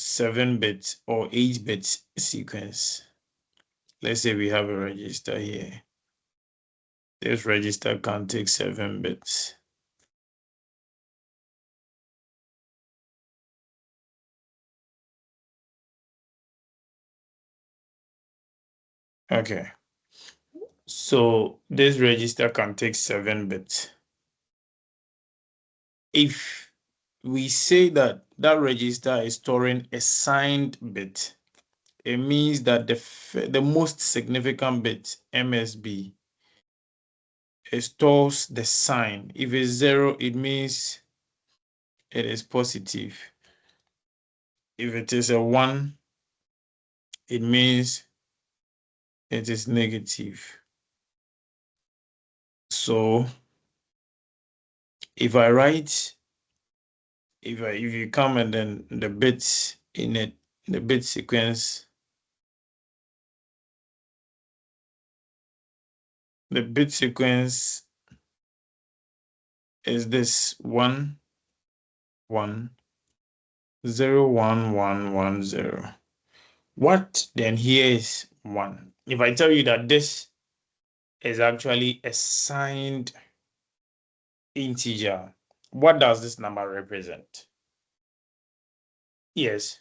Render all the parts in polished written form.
7-bit or 8-bit sequence. Let's say we have a register here. This register can take 7 bits. Okay. So this register can take 7 bits. If we say that that register is storing a signed bit, it means that the most significant bit, MSB, it stores the sign. If it's 0, it means it is positive. If it is a 1, it means it is negative. So if I write, if you come and then the bits in it, the bit sequence, the bit sequence is this 1 1 0 1 1 1 0. What then here is 1? If I tell you that this is actually a signed integer, what does this number represent? Yes.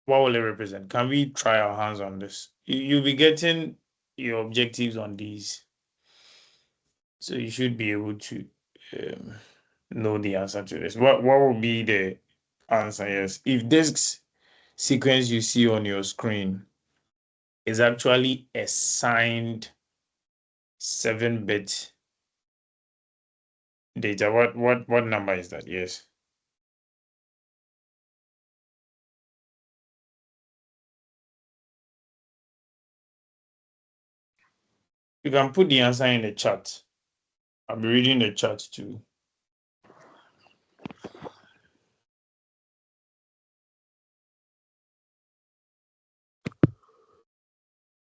What will it represent? Can we try our hands on this? You'll be getting your objectives on these. So you should be able to know the answer to this. What will be the answer? Yes. If this sequence you see on your screen is actually a signed 7-bit data, what number is that? Yes. You can put the answer in the chat. I'll be reading the chat too.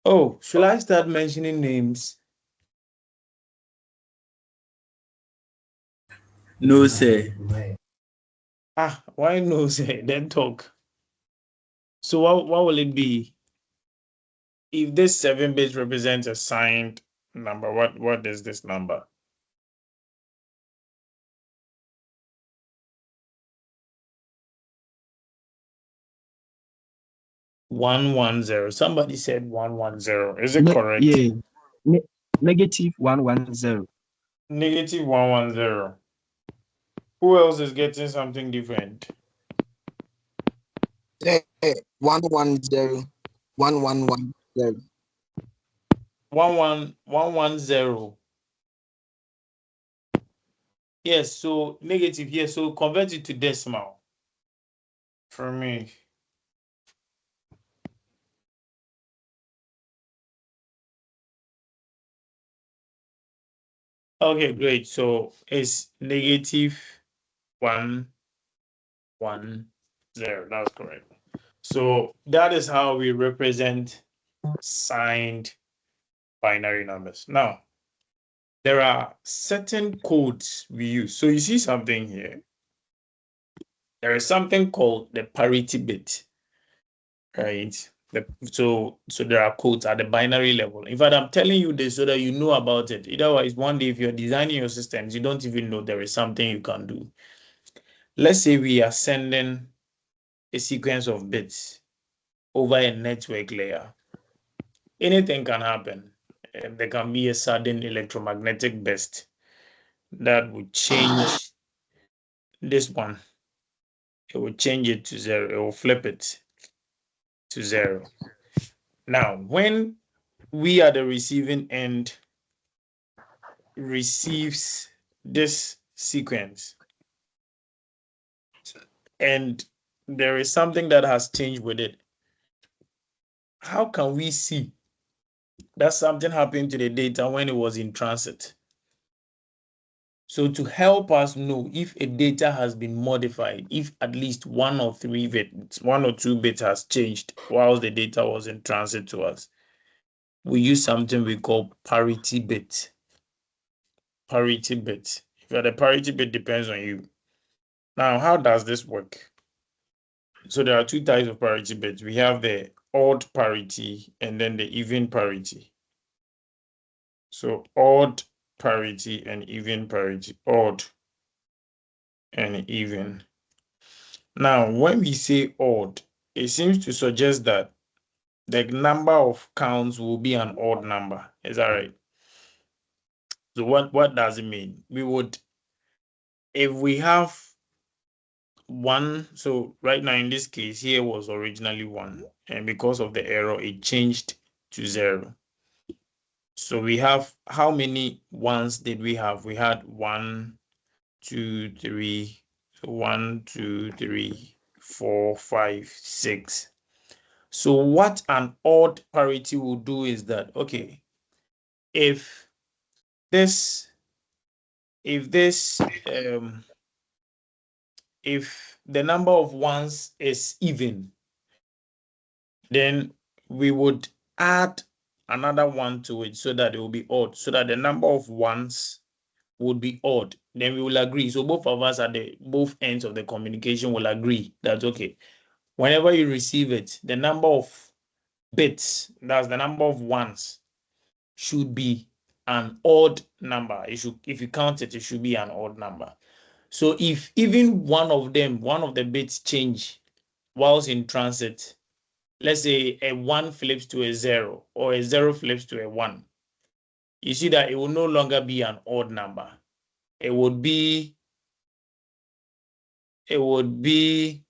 Oh, should I start mentioning names? No, sir. Why no, sir? Then talk. So what will it be? If this 7 bits represents a signed number, what is this number? $110. Somebody said 110. Is it correct? Yeah. Negative 110. Negative 110. Who else is getting something different? 110. 1110. 110. Yes, so negative here. So convert it to decimal for me. Okay, great. So it's negative 110. That's correct. So that is how we represent signed binary numbers. Now, there are certain codes we use. So you see something here. There is something called the parity bit, right? So there are codes at the binary level. In fact, I'm telling you this so that you know about it. Otherwise, one day if you're designing your systems, you don't even know there is something you can do. Let's say we are sending a sequence of bits over a network layer. Anything can happen. There can be a sudden electromagnetic burst that would change this one. It will change it to 0. It will flip it to 0. Now, when we at the receiving end receives this sequence and there is something that has changed with it, how can we see that something happened to the data when it was in transit? So to help us know if a data has been modified, if at least 1 or 2 bits has changed while the data was in transit to us, we use something we call parity bit. Parity bit. If the parity bit depends on you. Now, how does this work? So there are two types of parity bits. We have the odd parity and then the even parity. So odd parity and even parity, odd and even. Now, when we say odd, it seems to suggest that the number of counts will be an odd number. Is that right? So what does it mean? We would, if we have one, so right now in this case, here was originally 1, and because of the error, it changed to 0. So we have, how many ones did we have? We had 1, 2, 3, so 1, 2, 3, 4, 5, 6. So what an odd parity will do is that, okay, if this if the number of ones is even, then we would add another 1 to it so that it will be odd, so that the number of ones would be odd. Then we will agree. So both of us at the both ends of the communication will agree that, okay, whenever you receive it, the number of bits, that's the number of ones, should be an odd number. It should, if you count it, it should be an odd number. So if even one of the bits change whilst in transit, let's say a 1 flips to a 0 or a 0 flips to a 1, you see that it will no longer be an odd number. It would be an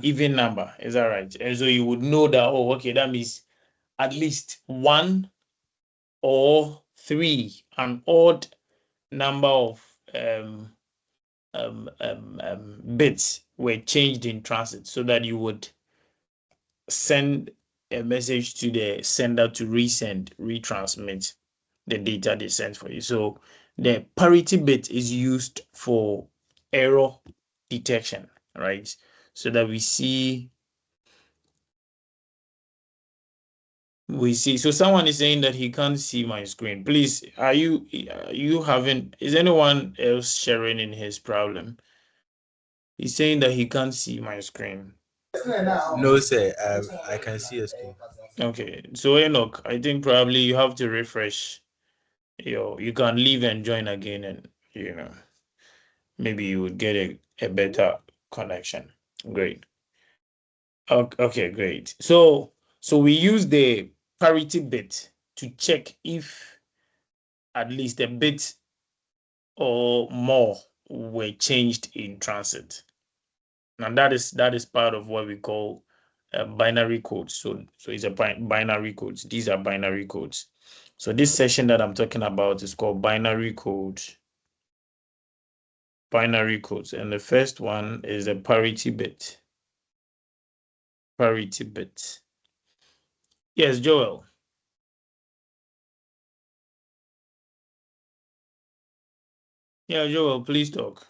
even number. Is that right? And so you would know that, oh, okay, that means at least 1 or 3, an odd number of bits were changed in transit, so that you would send a message to the sender to retransmit the data they sent for you. So the parity bit is used for error detection, right? So that we see. So someone is saying that he can't see my screen. Please, is anyone else sharing in his problem? He's saying that he can't see my screen. No, sir. I can see a screen. Okay, so Enoch, I think probably you have to refresh. You can leave and join again, and maybe you would get a better connection. Great. Okay, great. So we use the parity bit to check if at least a bit or more were changed in transit. Now that is part of what we call binary codes. So it's a binary codes. These are binary codes. So this session that I'm talking about is called binary codes. Binary codes, and the first one is a parity bit. Parity bit. Yes, Joel. Yeah, Joel, please talk.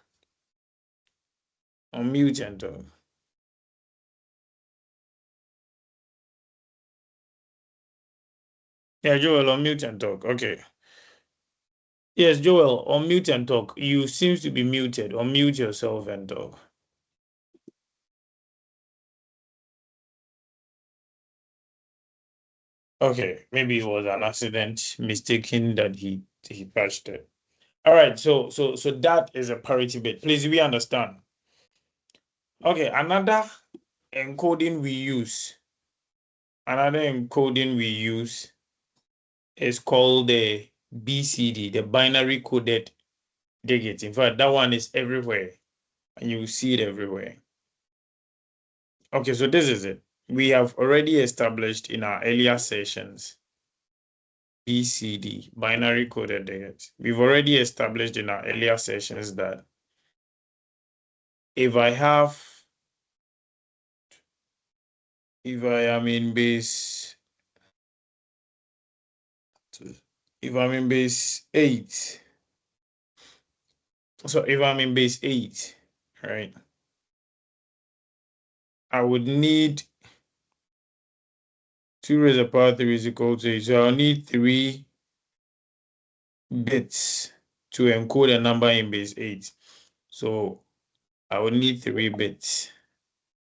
Unmute and talk. Yeah, Joel, unmute and talk. Okay. Yes, Joel, unmute and talk. You seem to be muted. Unmute yourself and talk. Okay, maybe it was an accident, mistaken that he patched it. All right, so that is a parity bit. Please, we understand. Okay, another encoding we use is called the BCD, the binary coded digit. In fact, that one is everywhere, and you see it everywhere. Okay, so this is it. We have already established in our earlier sessions BCD, binary coded digit. We've already established in our earlier sessions that if I am in base 8, so if I'm in base 8, right, I would need 2 raised to the power 3 is equal to 8. So I'll need 3 bits to encode a number in base 8. So I will need 3 bits.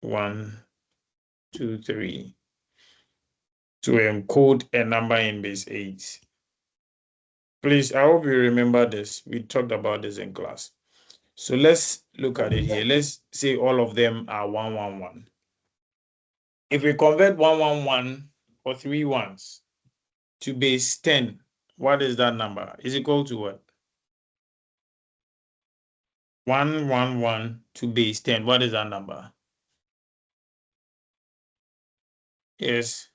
1, 2, 3 to encode a number in base 8. Please, I hope you remember this. We talked about this in class. So let's look at it here. Let's say all of them are 111. If we convert 111 or 3 ones to base 10, what is that number? Is equal to what? 111 to base 10. What is that number? Yes.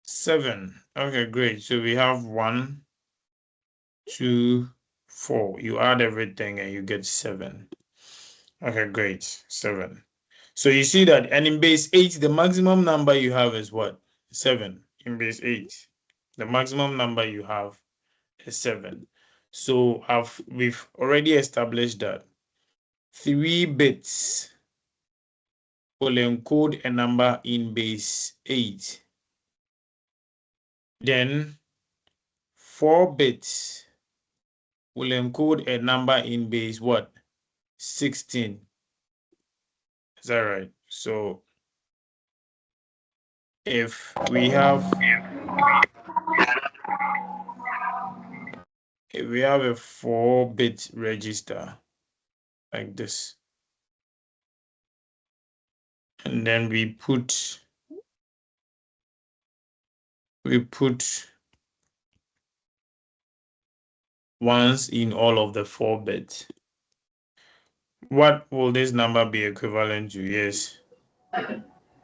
7. Okay, great. So we have 1, 2, 4. You add everything and you get 7. Okay, great. 7. So you see that, and in base 8, the maximum number you have is what? 7. In base 8, the maximum number you have is 7. So we've already established that 3 bits will encode a number in base 8. Then 4 bits will encode a number in base what? 16. Is that right? So if we have a 4-bit register like this, and then we put ones in all of the 4 bits, what will this number be equivalent to? Yes.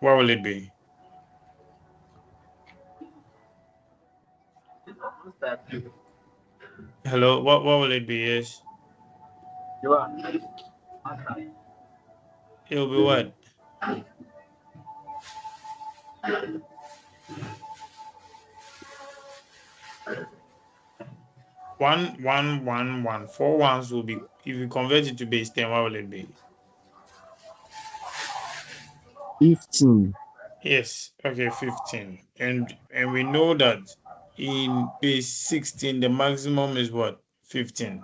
What will it be? Hello, what will it be? Yes. It'll be what? 1, 1, 1, 1. 4 ones will be, if you convert it to base 10, what will it be? 15. Yes, okay, 15. And we know that in base 16, the maximum is what? 15,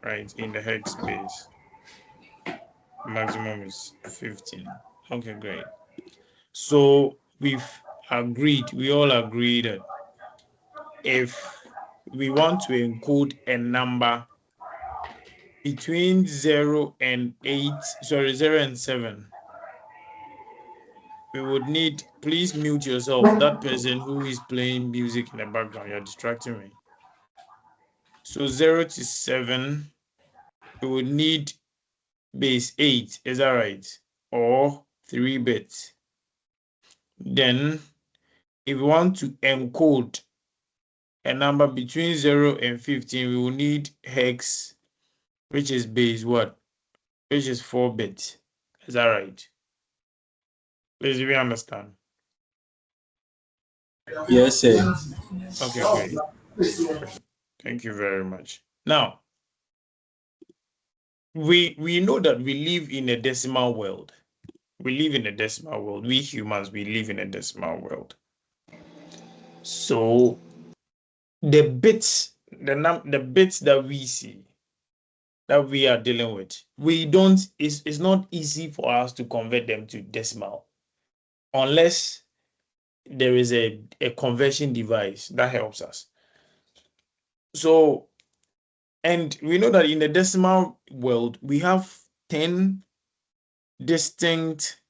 right? In the hex base, maximum is 15. Okay, great. So we all agree that if we want to encode a number between 0 and 7, we would need, please mute yourself. That person who is playing music in the background, you're distracting me. So 0 to 7, we would need base 8, is that right? Or 3 bits. Then if we want to encode a number between 0 and 15, we will need hex, which is base what? Which is 4 bits. Is that right? Please, do we understand? Yes, sir. Okay, great. Thank you very much. Now, we know that we live in a decimal world. We live in a decimal world. We humans, we live in a decimal world. So the bits, the bits that we see, that we are dealing with, it's not easy for us to convert them to decimal unless there is a conversion device that helps us. So, and we know that in the decimal world, we have 10 distinct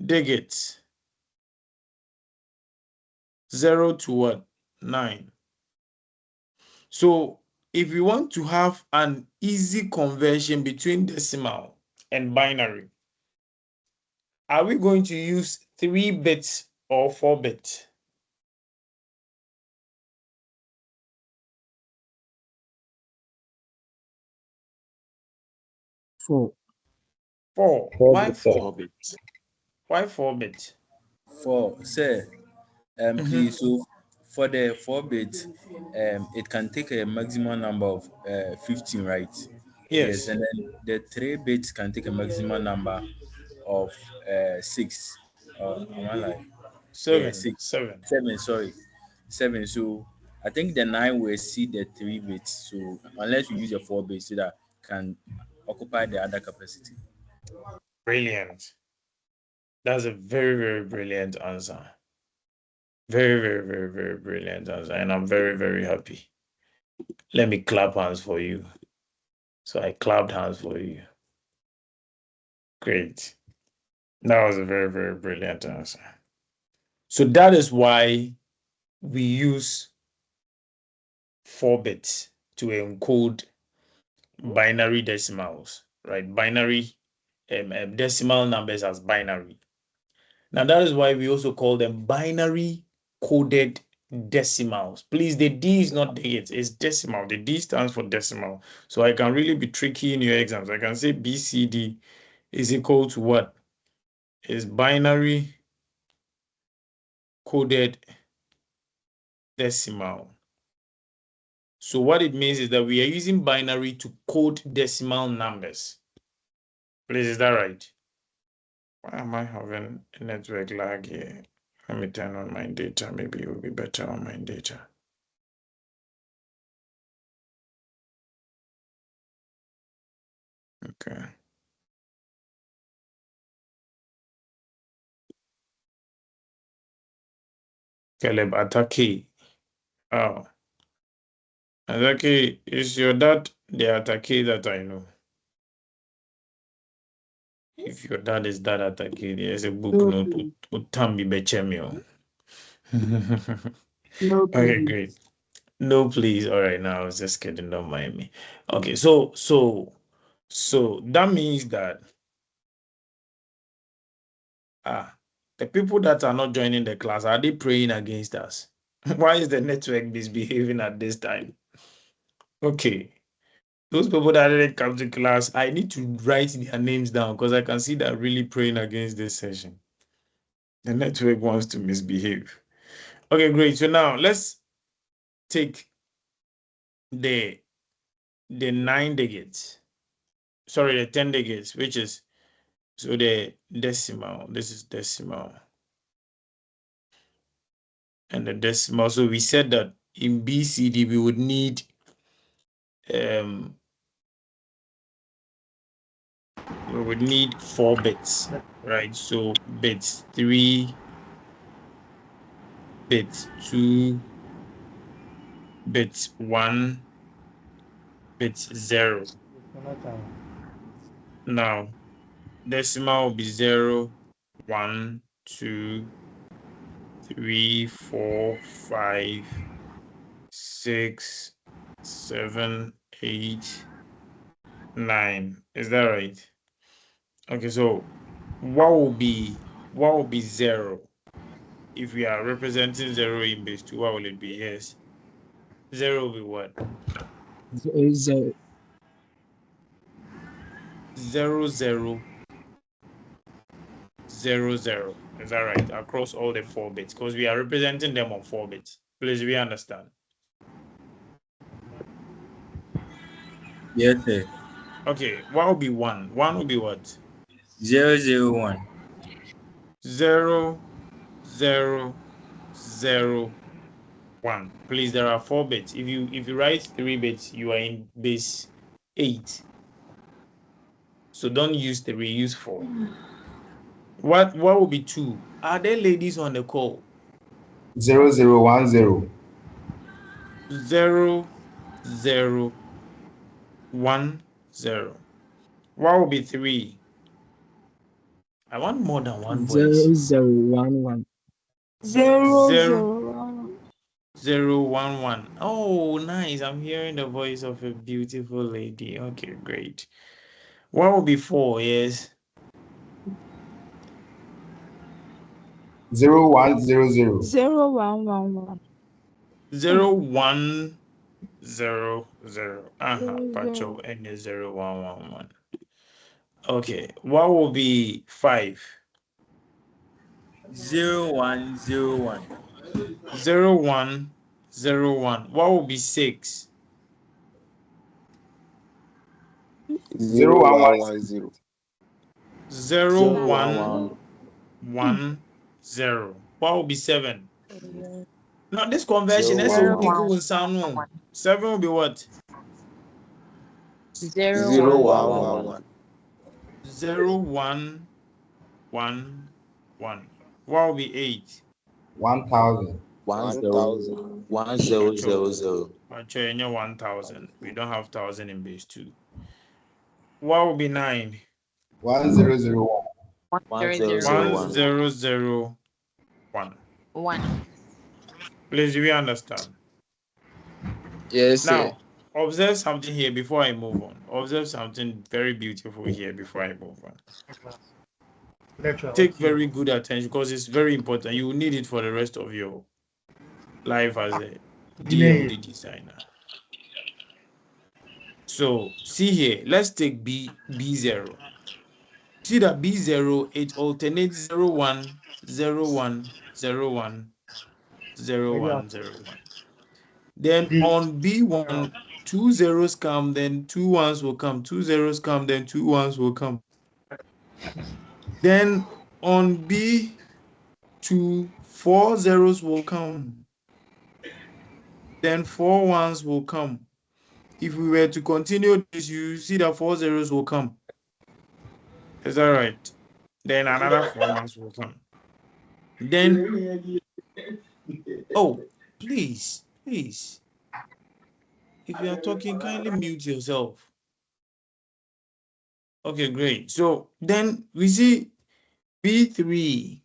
digits, 0 to what? 9. So if we want to have an easy conversion between decimal and binary, are we going to use 3 bits or 4 bits? 4. 4. Why 4? Why 4 bits? 4, sir. Please, so for the 4 bit, it can take a maximum number of 15, right? Yes, Yes. and then the 3 bits can take a maximum number of 6. Am I like? Yeah, 7. 6. 7. 7, sorry. 7. So I think the 9 will see the 3 bits. So unless we use the 4 bits so that can occupy the other capacity. Brilliant. That's a very, very brilliant answer. Very, very, very, very brilliant answer. And I'm very, very happy. Let me clap hands for you. So I clapped hands for you. Great. That was a very, very brilliant answer. So that is why we use 4 bits to encode binary decimals, right? Binary decimal numbers as binary. Now, that is why we also call them binary coded decimals. Please, the D is not digit, it's decimal. The D stands for decimal. So I can really be tricky in your exams. I can say BCD is equal to what? Is binary coded decimal. So what it means is that we are using binary to code decimal numbers. Please, is that right? Why am I having a network lag here? Let me turn on my data. Maybe it will be better on my data. Okay. Caleb Atake. Oh. Atake, is your dad the Atake that I know? If your dad is that Atake, there's a book No, no please. Utambi Bechemio. No, Okay, please. great. No, please. All right, now I was just kidding. Don't mind me. Okay, so that means that the people that are not joining the class, are they praying against us? Why is the network misbehaving at this time? Okay. Those people that didn't come to class, I need to write their names down because I can see they're really praying against this session. The network wants to misbehave. Okay, great. So now let's take the 9 digits. Sorry, the 10 digits, which is so the decimal. This is decimal. And the decimal. So we said that in BCD we would need we would need 4 bits, right? So bits 3, bits 2, bits 1, bits 0. Now, decimal will be 0, 1, 2, 3, 4, 5, 6, 7, 8, 9. Is that right? Okay, so what will be 0? If we are representing 0 in base 2, what will it be? Yes. 0 will be what? 0. 0, 0, 0, 0. Is that right? Across all the 4 bits, because we are representing them on 4 bits. Please, we understand. Yes, sir. Okay, what will be 1? 1 will be what? 001. 0, 0, 0, 1. Please, there are 4 bits. If you write 3 bits, you are in base 8. So don't use 3, use 4. What will be 2? Are there ladies on the call? 0010. 0, 0, 1, 0. What will be 3? I want more than one voice. 0011. 0, 0011. 0, 1, 1. Oh, nice. I'm hearing the voice of a beautiful lady. Okay, great. What will be 4? Yes. 0100. 0111. 0, 1, 0, 0. Pacho 00. and 0, 1, 1, 1. Okay. What will be 5? 0101. 0, 1, 0, 1. What will be 6? 0110. 0, 1, 1, 0. What will be 7? Now this conversion, let's say 0, we 1, go with sound. 7 will be what? 0, 1, 1. 0, 1, 1, 1. What will be 8? 1,000. 1000. 1000. Actually, 1,000. We don't have 1,000 in base 2. What will be 9? 1001. 1001. 1001. 1. Please, do we understand? Yes, sir. Now, observe something here before I move on. Observe something very beautiful here before I move on. Take very good attention because it's very important. You will need it for the rest of your life as a DLD designer. So, see here, let's take B0. See that B0, it alternates 0, 1, 0, 1, 0, 1, 0, 1, 0, 1. Then on B1, 2 zeros come, then 2 ones will come. 2 zeros come, then 2 ones will come. Then on B2, 4 zeros will come. Then 4 ones will come. If we were to continue this, you see that 4 zeros will come. Is that right? Then another 4 ones will come. Then, oh, please. If you are talking, kindly mute yourself. Okay, great. So then we see B3,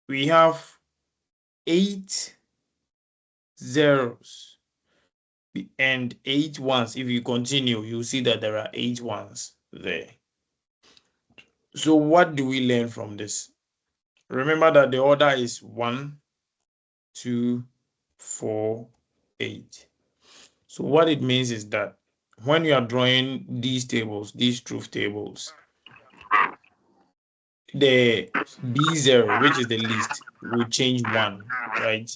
we have 8 zeros and 8 ones. If you continue, you'll see that there are 8 ones there. So what do we learn from this? Remember that the order is 1, 2, 4, 8. So what it means is that when you are drawing these tables, these truth tables, the B0, which is the least, will change 1, right?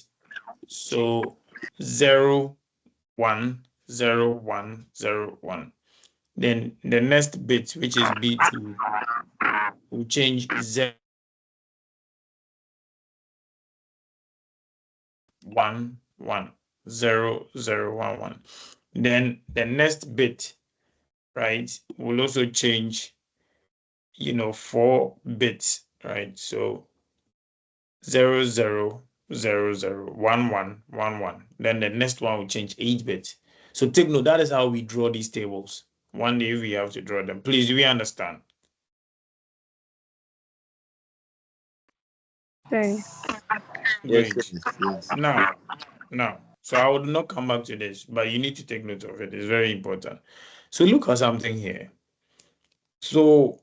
So 0, 1, 0, 1, 0, 1. Then the next bit, which is B2, will change 0, 1, 1, 0, 0, 1, 1. Then the next bit, right, will also change, 4 bits, right? So 0, 0, 0, 0, 1, 1, 1, 1. Then the next one will change 8 bits. So take note, that is how we draw these tables. One day we have to draw them. Please, do we understand? Sorry. Great. Yes. Now, so I would not come back to this, but you need to take note of it. It's very important. So look at something here. So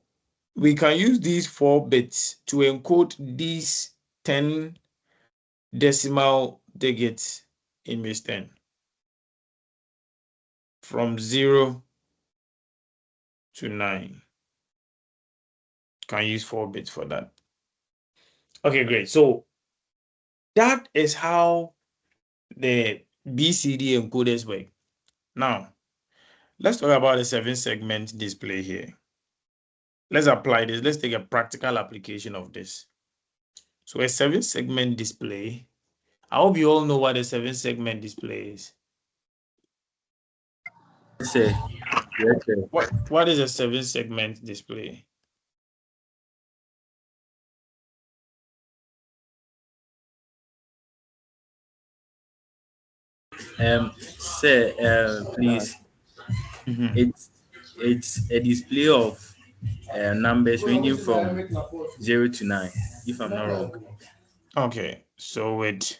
we can use these 4 bits to encode these 10 decimal digits in base 10 from 0 to 9. Can use 4 bits for that. Okay, great. So that is how the BCD encoders work. Now, let's talk about the 7-segment display here. Let's apply this. Let's take a practical application of this. So a 7-segment display. I hope you all know what a 7-segment display is. Yes, sir. Yes, sir. What is a 7-segment display? Sir, please. It's a display of numbers ranging from 0 to 9, if I'm not wrong. Okay, so with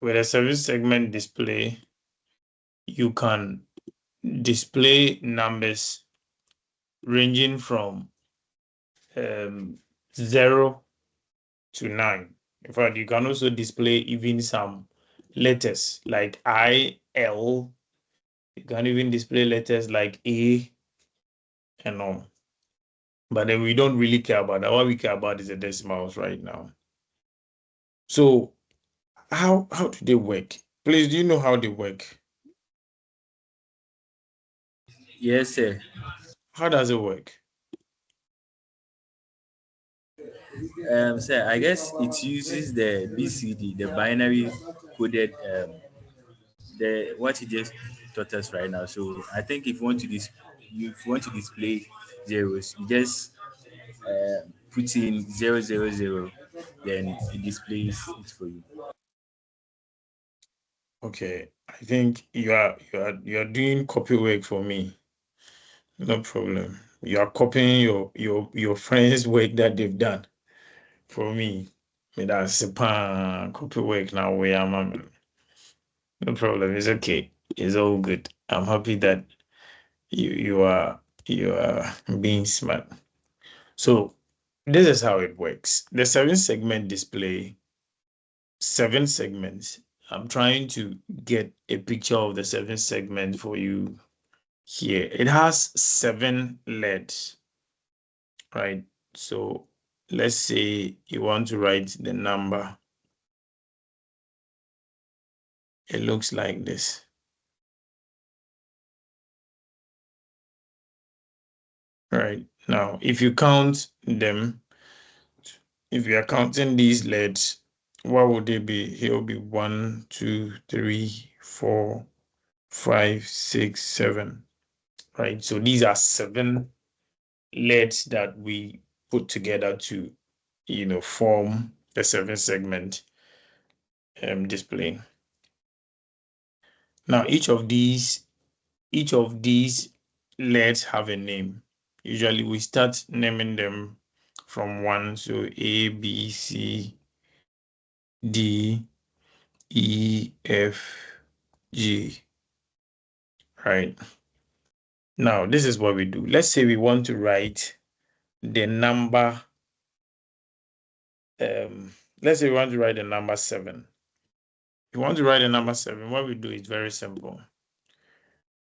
a 7-segment display, you can display numbers ranging from 0 to 9. In fact, you can also display even some letters like I, L. You can even display letters like A and all. But then we don't really care about that. What we care about is the decimals right now. So how do they work? Please, do you know how they work? Yes, sir. How does it work? Sir, I guess it uses the BCD, the binary coded, the what he just taught us right now. So I think if you want to display zeros, you just put in 000, then it displays it for you. Okay, I think you are doing copy work for me. No problem. You are copying your friends' work that they've done for me. Me that's a pan copy work now where I'm at. No problem. It's okay. It's all good. I'm happy that you are being smart. So this is how it works. The 7-segment display, 7 segments. I'm trying to get a picture of the 7 segment for you here. It has 7 LEDs, right? So let's say you want to write the number. It looks like this. Right now, if you count them, if you are counting these LEDs, what would they be? Here will be 1, 2, 3, 4, 5, 6, 7. Right. So these are 7 LEDs that we put together to, form the 7-segment display. Now, each of these LEDs have a name. Usually we start naming them from 1, so A, B, C, D, E, F, G, right? Now, this is what we do. Let's say we want to write the number, let's say we want to write the number 7. If you want to write the number 7, what we do is very simple.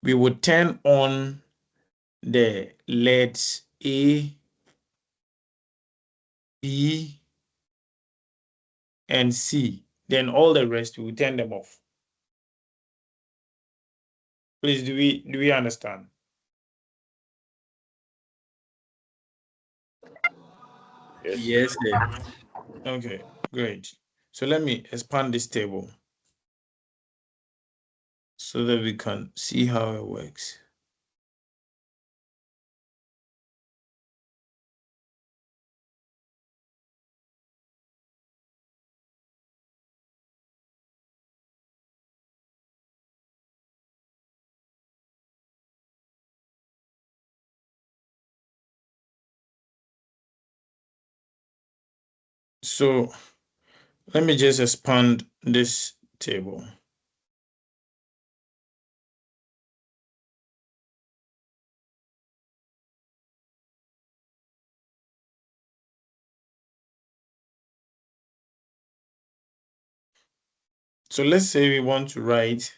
We would turn on the LEDs A, B, and C. Then all the rest, we will turn them off. Please, do we understand? Yes, sir. Okay, great. So let me expand this table so that we can see how it works. So let me just expand this table. So let's say we want to write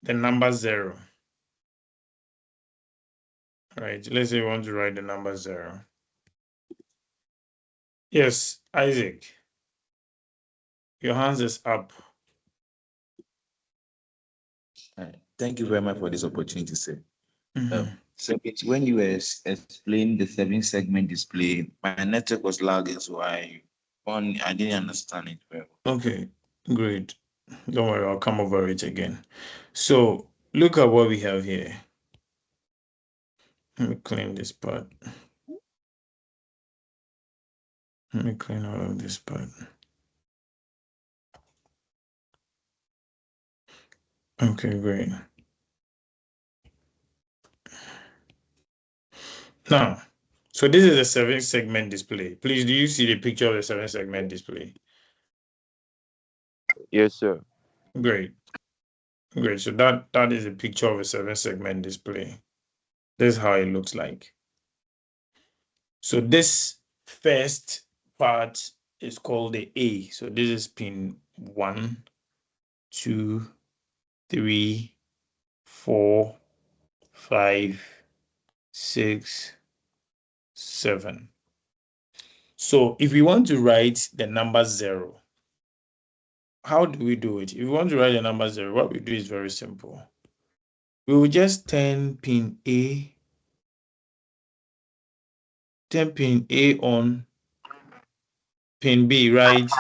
the number 0. Right, let's say we want to write the number 0. Yes, Isaac, your hands is up. Thank you very much for this opportunity, sir. Mhm. So when you explained the 7-segment display, my network was lagging, so I didn't understand it very well. Okay, great. Don't worry, I'll come over it again. So look at what we have here. Let me clean this part. Let me clean all of this part. Okay, great. Now, so this is a 7-segment display. Please, do you see the picture of the 7-segment display? Yes, sir. Great. Great. So that is a picture of a 7-segment display. This is how it looks like. So this first part is called the A. So this is pin 1, 2, 3, 4, 5, 6, 7. So if we want to write the number 0, how do we do it? If we want to write the number 0, what we do is very simple. We will just turn pin A Turn pin A on, pin B, right?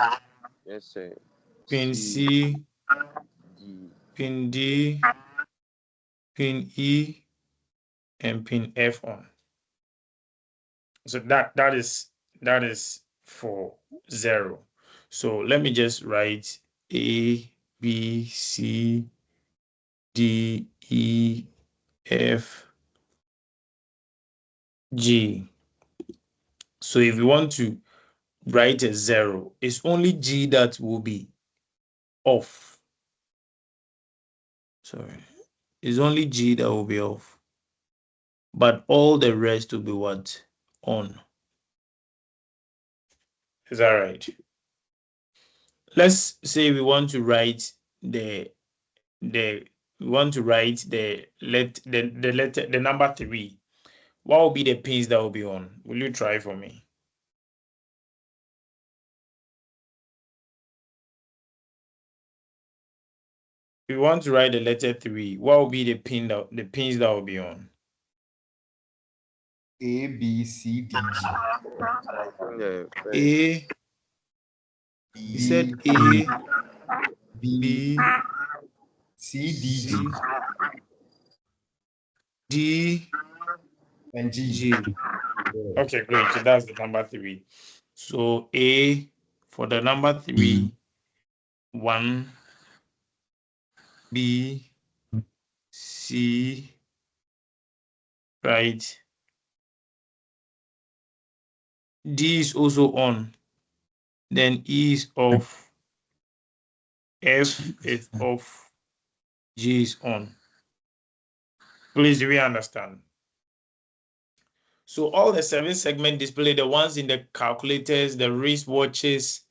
Yes, sir. Pin C, D. pin D, pin E, and pin F on. So that is for 0. So let me just write A, B, C, D, E, F, G. So if you want to write a 0, it's only G that will be off. Sorry. It's only G that will be off. But all the rest will be what? On. Is that right? Let's say we want to write the number 3. What will be the pins that will be on? Will you try for me? If you want to write the letter 3, what will be the pins that will be on? A, B, C, D, G. Yeah, A. You said B, A, B, B, C, D, G, C, D, and G. G. Yeah. Okay, great. So that's the number 3. So A for the number 3, 1, B, C, right? D is also on. Then E is off. F is off. G is on. Please, do we understand? So all the 7 segment display, the ones in the calculators, the wristwatches,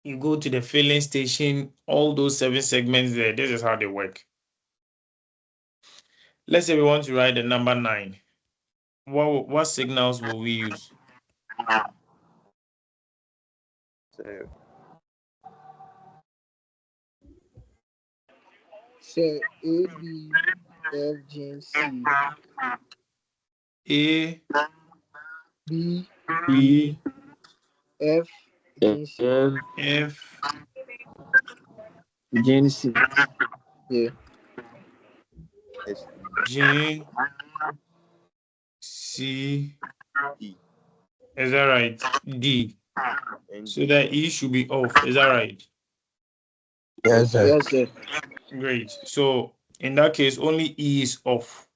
you go to the filling station, all those 7 segments there, this is how they work. Let's say we want to write the number 9. What signals will we use? sir. Sir, A, B, F, G, and C. A, B, B, F, G, and C. F, G, and C. Yeah. S, J, C. D, Is that right? D. and So that E should be off. Is that right? Yes, sir. Yes, sir. Great. So in that case, only E is off.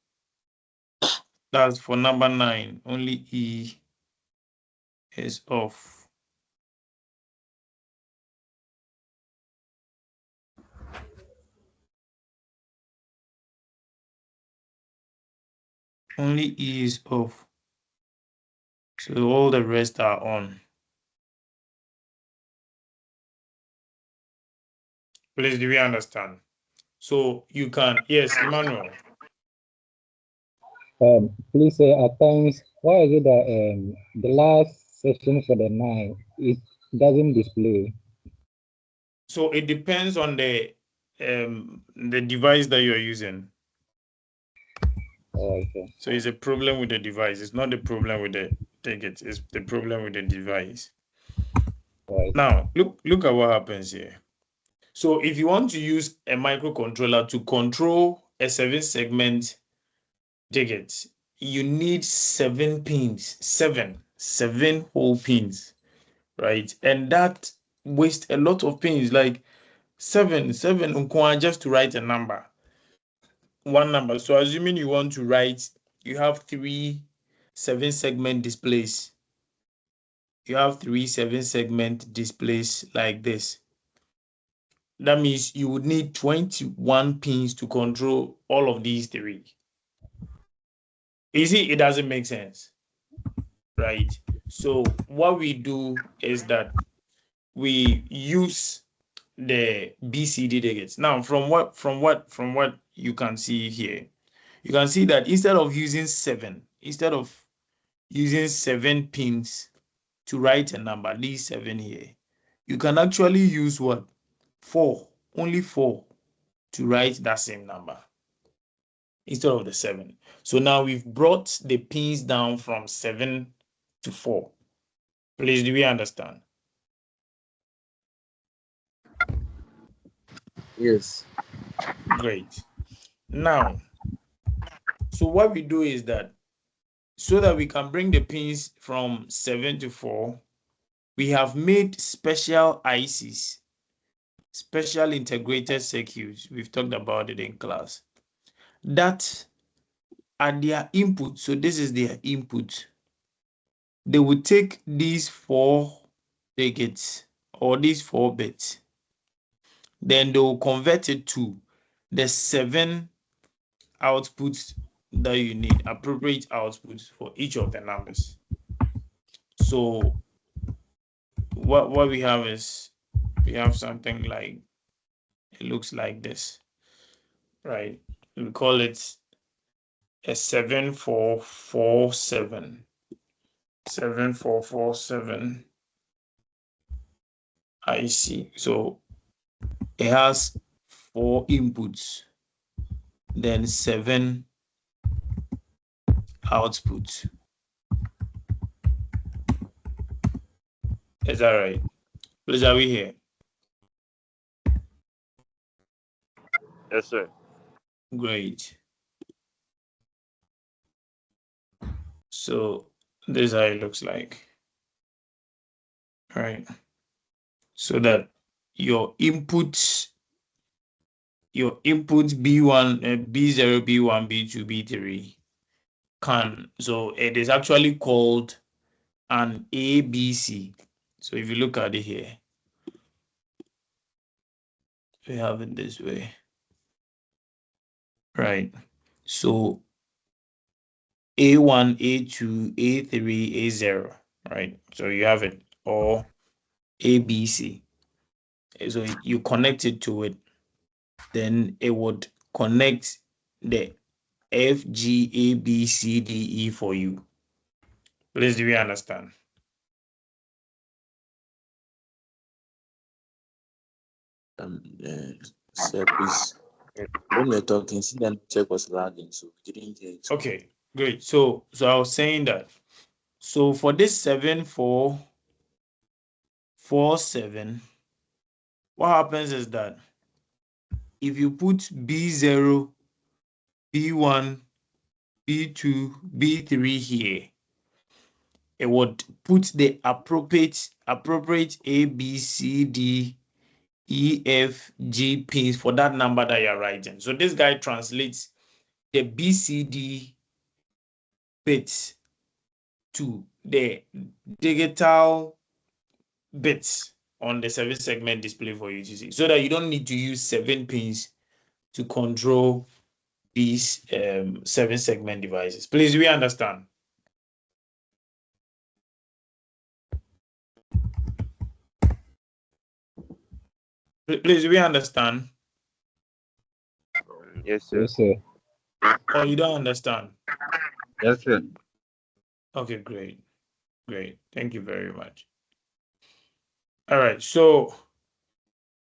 That's for number 9. Only E is off. Only E is off. So all the rest are on. Please, do we understand? So you can, yes, Emmanuel. Please say at times, why is it that the last session for the 9 it doesn't display? So it depends on the device that you're using. Oh, okay. So it's a problem with the device. It's not the problem with the ticket. It's the problem with the device. Right. Now, look at what happens here. So if you want to use a microcontroller to control a 7-segment ticket, you need 7 pins, seven whole pins, right? And that wastes a lot of pins, like seven just to write a number, one number. So assuming you want to write, you have 3 7-segment displays. You have 3 7-segment displays like this. That means you would need 21 pins to control all of these 3. You see, it doesn't make sense, right? So what we do is that we use the BCD tickets. Now, from what you can see here, you can see that instead of using 7 pins to write a number, these 7 here, you can actually use what? 4, only 4 to write that same number instead of the 7. So now we've brought the pins down from 7 to 4. Please, do we understand? Yes. Great. Now, so what we do is that so that we can bring the pins from 7 to 4, we have made special ICs, special integrated circuits. We've talked about it in class. That are their input. So this is their input. They will take these 4 digits or these 4 bits. Then they will convert it to the 7 outputs that you need, appropriate outputs for each of the numbers. So what we have is we have something like, it looks like this, right? We call it a 7447. 7447 IC. So it has 4 inputs, then 7 outputs. Is that right? Please, are we here? Yes, sir. Great. So this is how it looks like. All right. So that your inputs B1, B0, B1, B2, B3 can, so it is actually called an ABC. So if you look at it here, we have it this way, right? So A1, A2, A3, A0, right? So you have it, or ABC. So you connect it to it, then it would connect the F, G, A, B, C, D, E for you. Please, do we understand? Sir, please. When we're talking, see that check was lagging, so we didn't hear it. Okay, great. So I was saying that. So for this 7447, what happens is that if you put B0, B1, B2, B3 here, it would put the appropriate A, B, C, D, E, F, G pins for that number that you're writing. So this guy translates the BCD bits to the digital bits on the 7-segment display for you to see, so that you don't need to use 7 pins to control these 7-segment devices. Please, we understand. Please, we understand. Yes, sir. Yes, sir. Or you don't understand? Yes, sir. Okay, great. Thank you very much. All right, so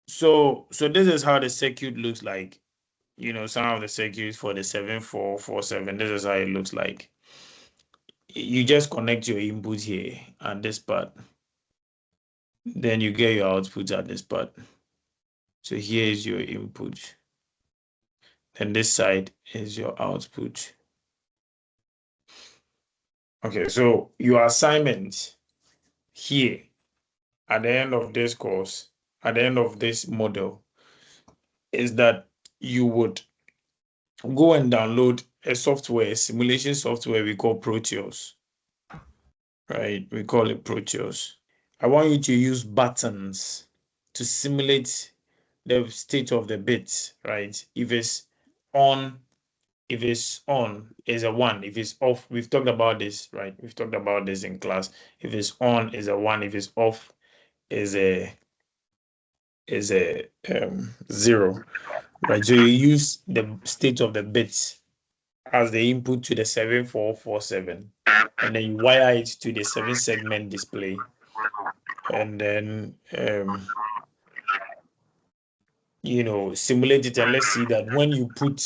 this is how the circuit looks like. You know, some of the circuits for the 7447, this is how it looks like. You just connect your input here at this part. Then you get your output at this part. So here is your input. Then this side is your output. Okay, so your assignment here at the end of this course, at the end of this model, is that you would go and download a software, a simulation software we call Proteus. Right? We call it Proteus. I want you to use buttons to simulate the state of the bits, right? If it's on, is a 1. If it's off, we've talked about this, right? We've talked about this in class. If it's on, is a 1. If it's off, is a 0, right? So you use the state of the bits as the input to the 7447, and then you wire it to the 7-segment display, and then simulate it, and let's see that when you put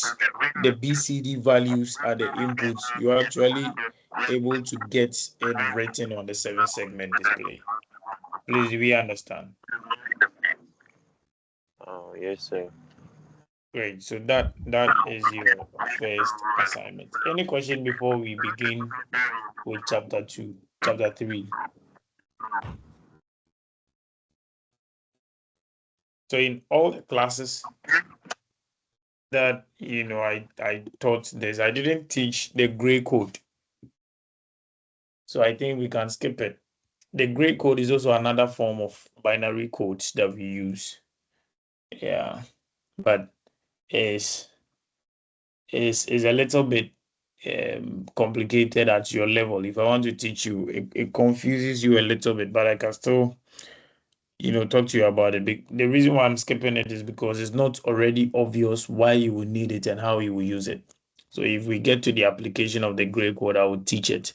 the BCD values at the inputs, you actually able to get it written on the 7-segment display. Please, do we understand? Yes, sir. Great. So that is your first assignment. Any question before we begin with chapter 3? So in all the classes that I taught this, I didn't teach the gray code. So I think we can skip it. The gray code is also another form of binary codes that we use. Yeah, but is a little bit complicated at your level. If I want to teach you, it confuses you a little bit, but I can still talk to you about it. The reason why I'm skipping it is because it's not already obvious why you will need it and how you will use it. So if we get to the application of the gray code, I will teach it.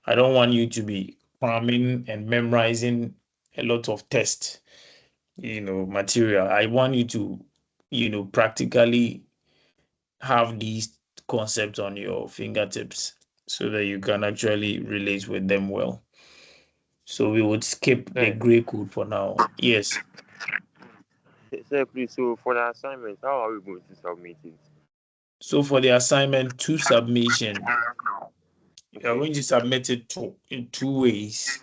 I don't want you to be cramming and memorizing a lot of tests, material. I want you to, practically have these concepts on your fingertips so that you can actually relate with them well. So we would skip the Sir, gray code for now. Yes. sir, please. So for the assignment, how are we going to submit it? So for the assignment 2 submission, you're Okay. going to submit it in 2 ways.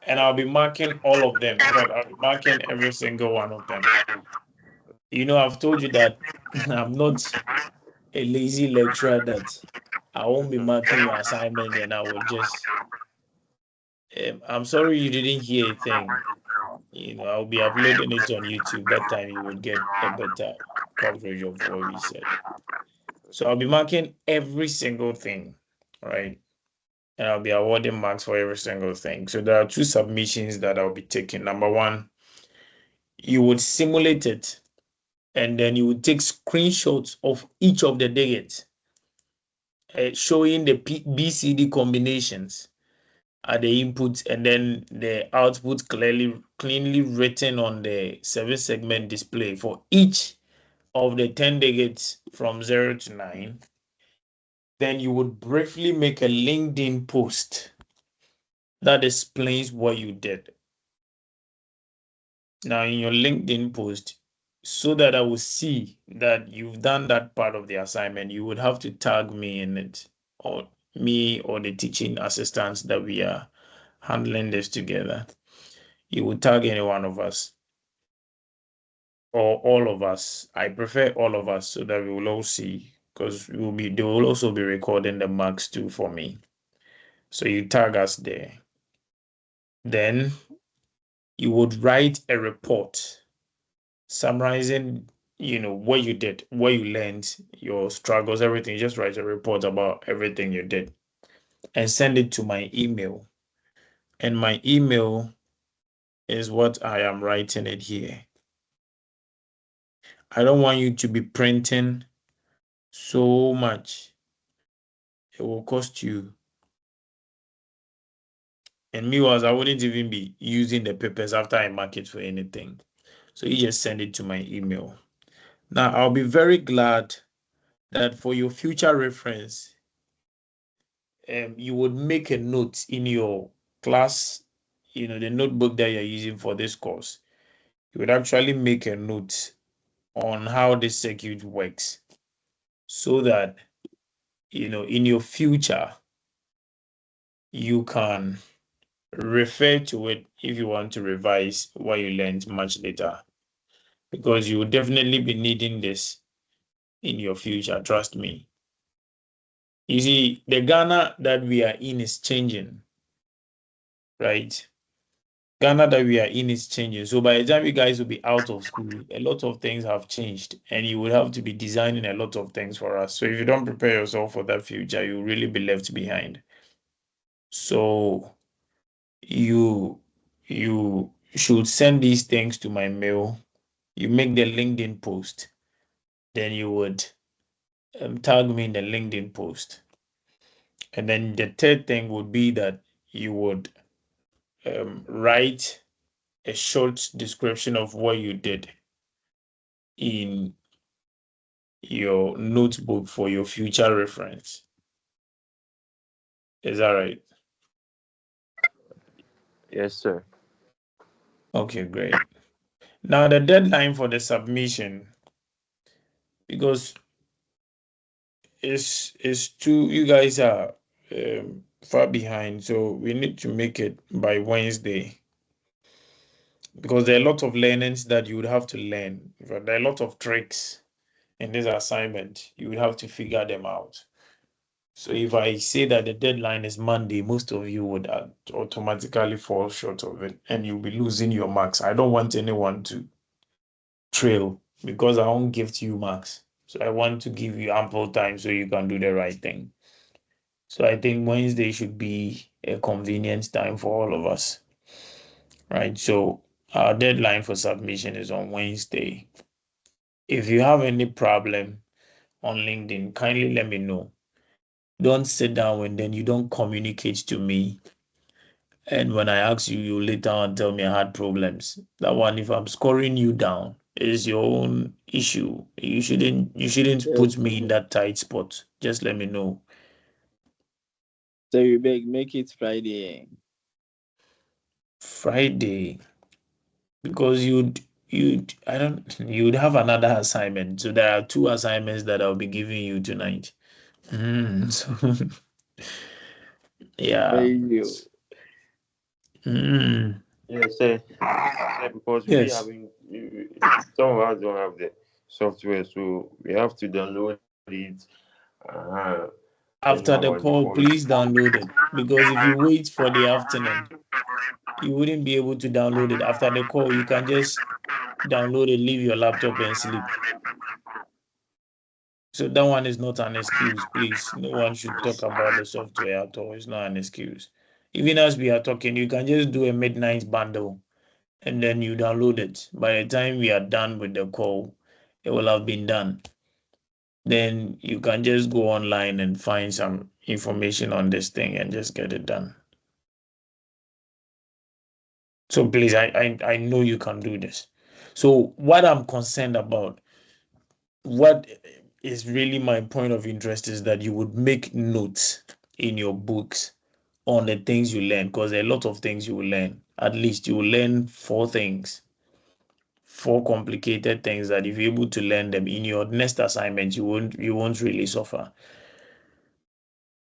And I'll be marking all of them. In fact, I'll be marking every single one of them. I've told you that I'm not a lazy lecturer that I won't be marking your assignment and I will just I'm sorry you didn't hear a thing. I'll be uploading it on YouTube. That time you would get a better coverage of what we said. So I'll be marking every single thing, right? And I'll be awarding marks for every single thing. So there are 2 submissions that I'll be taking. Number 1, you would simulate it, and then you would take screenshots of each of the digits, showing the BCD combinations at the inputs, and then the output cleanly written on the 7-segment display for each of the 10 digits from 0 to 9. Then you would briefly make a LinkedIn post that explains what you did. Now, in your LinkedIn post, so that I will see that you've done that part of the assignment, you would have to tag me in it, or me or the teaching assistants that we are handling this together. You would tag any one of us or all of us. I prefer all of us so that we will all see, because they will also be recording the marks too for me. So you tag us there. Then you would write a report summarizing, what you did, what you learned, your struggles, everything. You just write a report about everything you did and send it to my email. And my email is what I am writing it here. I don't want you to be printing so much. It will cost you. And meanwhile, I wouldn't even be using the papers after I mark it for anything. So you just send it to my email. Now, I'll be very glad that for your future reference, you would make a note in your class, the notebook that you're using for this course. You would actually make a note on how this circuit works so that, in your future, you can refer to it if you want to revise what you learned much later, because you will definitely be needing this in your future. Trust me. You see, the Ghana that we are in is changing, right? Ghana that we are in is changing. So by the time you guys will be out of school, a lot of things have changed, and you will have to be designing a lot of things for us. So if you don't prepare yourself for that future, you'll really be left behind. So you should send these things to my mail. You make the LinkedIn post, then you would tag me in the LinkedIn post. And then the third thing would be that you would write a short description of what you did in your notebook for your future reference. Is that right? Yes, sir. Okay, great. Now the deadline for the submission, because it's too, you guys are far behind, so we need to make it by Wednesday, because there are a lot of learnings that you would have to learn. There are a lot of tricks in this assignment. You would have to figure them out. So if I say that the deadline is Monday, most of you would automatically fall short of it, and you'll be losing your marks. I don't want anyone to trail, because I won't give to you marks. So I want to give you ample time so you can do the right thing. So I think Wednesday should be a convenient time for all of us, right? So our deadline for submission is on Wednesday. If you have any problem on LinkedIn, kindly let me know. Don't sit down and then you don't communicate to me. And when I ask you, you later on tell me I had problems. That one, if I'm scoring you down, is your own issue. You shouldn't put me in that tight spot. Just let me know. So you beg, make it Friday. Friday, because you'd have another assignment. So there are 2 assignments that I'll be giving you tonight. So yeah. You. Yes, sir. Yeah, because we Yes. having some of us don't have the software, so we have to download it. Then After have the on the call, phone. please download it, because if you wait for the afternoon, you wouldn't be able to download it. After the call, you can just download it, leave your laptop and sleep. So that one is not an excuse, please. No one should talk about the software at all. It's not an excuse. Even as we are talking, you can just do a midnight bundle and then you download it. By the time we are done with the call, it will have been done. Then you can just go online and find some information on this thing and just get it done. So please, I know you can do this. So what I'm concerned about, what is really my point of interest, is that you would make notes in your books on the things you learn, because there are a lot of things you will learn. At least you will learn 4 things, 4 complicated things that if you're able to learn them in your next assignment, you won't really suffer.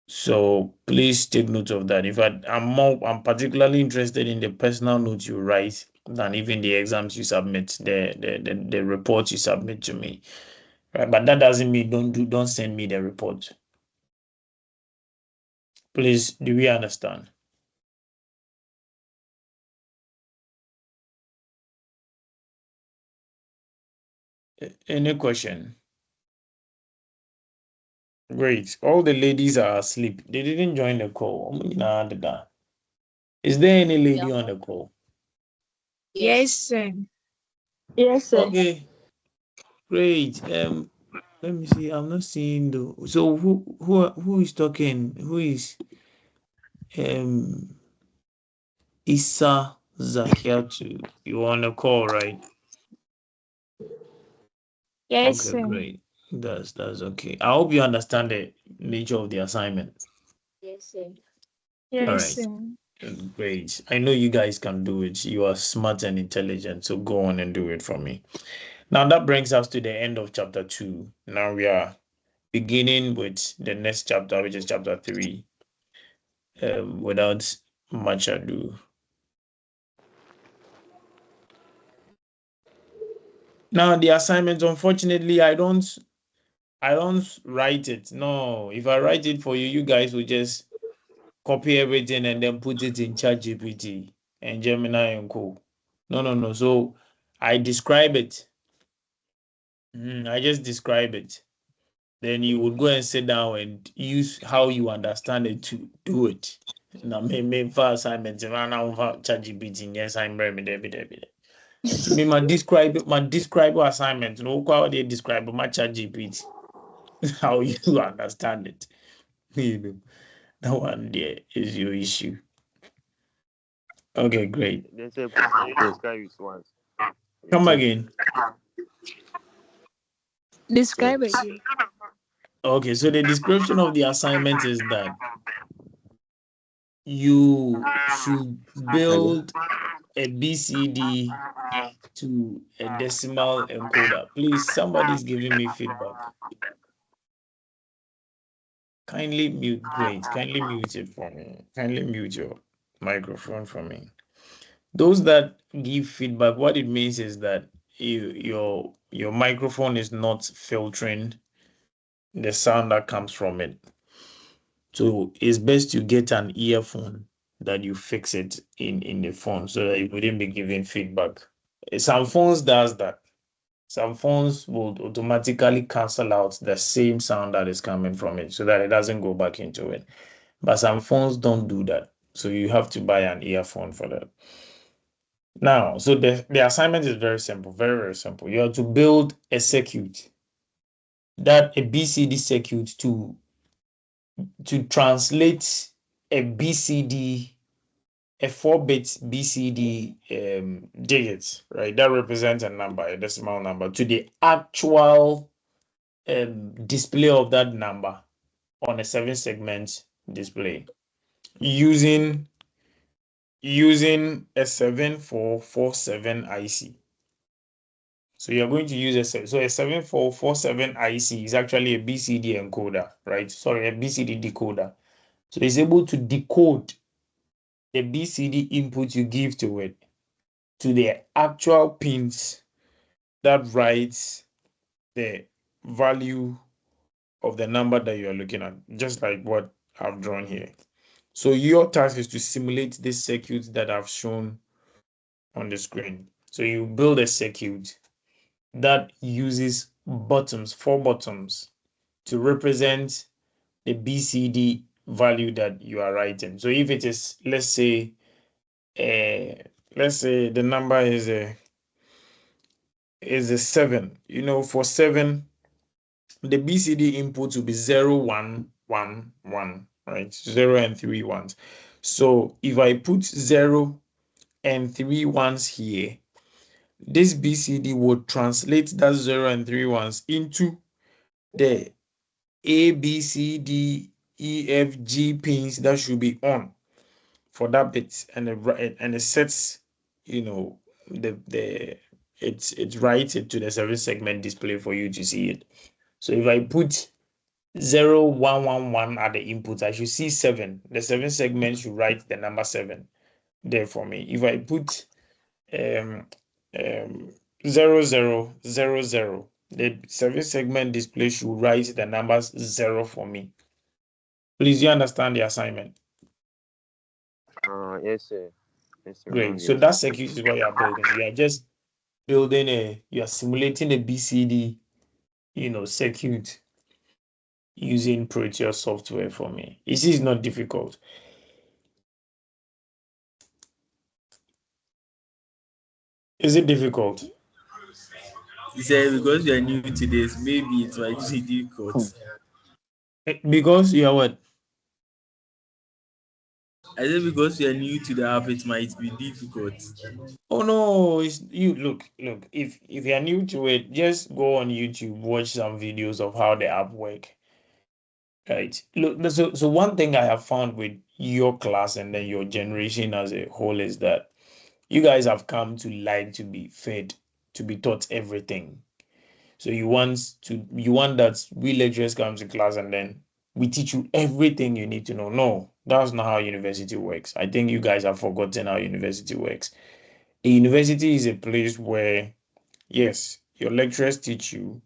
So please take note of that. In fact, I'm particularly interested in the personal notes you write than even the exams you submit, the reports you submit to me. Right? But that doesn't mean don't send me the report. Please, do we understand? Any question? Great. All the ladies are asleep. They didn't join the call. Is there any lady on the call? Yes, sir. Yes, sir. Okay, great. Let me see. I'm not seeing the. So who is talking? Who is Issa Zakiatu? You on the call, right? Yes, Okay, sir. great. That's okay. I hope you understand the nature of the assignment. Yes, sir. All Yes, right. sir. Great. I know you guys can do it. You are smart and intelligent, so go on and do it for me. Now that brings us to the end of chapter 2. Now we are beginning with the next chapter, which is chapter 3. Without much ado. Now the assignment, unfortunately, I don't write it. No, if I write it for you, you guys will just copy everything and then put it in ChatGPT and Gemini and Co. No. So I describe it. I just describe it. Then you would go and sit down and use how you understand it to do it. Now, me for assignment, now for ChatGPT, yes, I'm very there. To me, my describe assignment. No, how they describe my ChatGPT. How you understand it. You know, that one there is your issue. Okay, great. Then say, please, can you describe it once? Come again. Describe again. Okay, so the description of the assignment is that you should build a BCD to a decimal encoder. Please, somebody's giving me feedback. Kindly mute, great. Kindly mute it for me. Kindly mute your microphone for me. Those that give feedback, what it means is that your microphone is not filtering the sound that comes from it. So it's best you get an earphone that you fix it in the phone so that it wouldn't be giving feedback. Some phones does that. Some phones will automatically cancel out the same sound that is coming from it so that it doesn't go back into it. But some phones don't do that. So you have to buy an earphone for that. Now, so the assignment is very simple, very, very simple. You have to build a circuit, that a BCD circuit to translate a BCD, a 4-bit BCD digits, right? That represents a number, a decimal number, to the actual display of that number on a 7-segment display using a 7447 IC. So you're going to use a 7447 IC is actually a BCD encoder, right? Sorry, a BCD decoder. So it's able to decode the BCD input you give to it to the actual pins that writes the value of the number that you're looking at, just like what I've drawn here. So your task is to simulate this circuit that I've shown on the screen. So you build a circuit that uses buttons, 4 buttons, to represent the BCD value that you are writing. So if it is, let's say the number is a 7. You know, for 7, the BCD input will be 0, 1, 1, 1, right? 0 and 3 ones. So if I put 0 and 3 ones here, this BCD would translate that 0 and 3 ones into the A, B, C, D, E, F, G pins that should be on for that bit, and it sets, you know, it writes it to the 7-segment display for you to see it. So if I put 0, 1, 1, 1 at the input, I should see 7. The 7 segment should write the number 7 there for me. If I put 0, 0, 0, 0, the 7-segment display should write the numbers 0 for me. Please, you understand the assignment? Yes, sir. Yes, sir. Great. So that circuit is what you are building. You are just you are simulating a BCD, circuit using Proteus software for me. It's not difficult. Is it difficult? He said because you are new to this, maybe it might be difficult. Because you are what? I said because you are new to the app, it might be difficult. Oh no, you look. If you are new to it, just go on YouTube, watch some videos of how the app work. Right. Look, so one thing I have found with your class and then your generation as a whole is that you guys have come to like to be fed, to be taught everything. So you want that we lecturers come to class and then we teach you everything you need to know. No, that's not how university works. I think you guys have forgotten how university works. A university is a place where, yes, your lecturers teach you,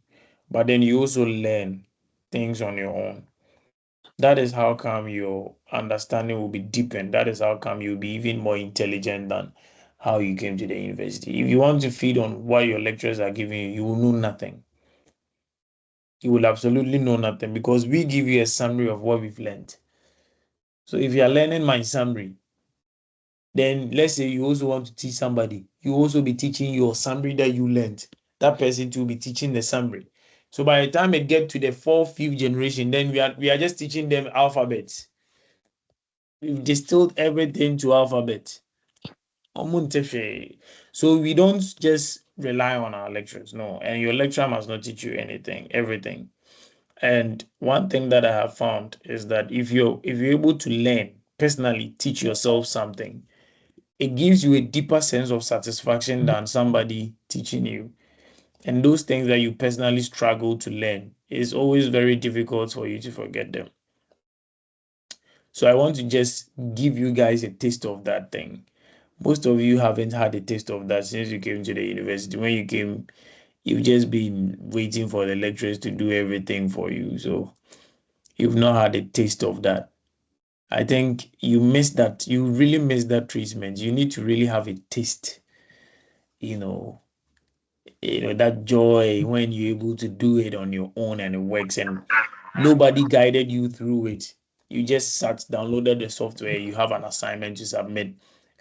but then you also learn things on your own. That is how come your understanding will be deepened. That is how come you'll be even more intelligent than how you came to the university. If you want to feed on what your lecturers are giving you, you will know nothing. You will absolutely know nothing because we give you a summary of what we've learned. So if you are learning my summary, then let's say you also want to teach somebody, you also be teaching your summary that you learned. That person to be teaching the summary. So by the time it get to the 4th, 5th generation, then we are just teaching them alphabets. We've distilled everything to alphabet. So we don't just rely on our lecturers, no. And your lecturer must not teach you everything. And one thing that I have found is that if you're able to learn personally teach yourself something, it gives you a deeper sense of satisfaction than somebody teaching you. And those things that you personally struggle to learn, it's always very difficult for you to forget them. So I want to just give you guys a taste of that thing. Most of you haven't had a taste of that since you came to the university. When you came, you've just been waiting for the lecturers to do everything for you. So you've not had a taste of that. I think you missed that. You really missed that treatment. You need to really have a taste, you know, that joy when you're able to do it on your own and it works and nobody guided you through it. You just sat, downloaded the software, you have an assignment to submit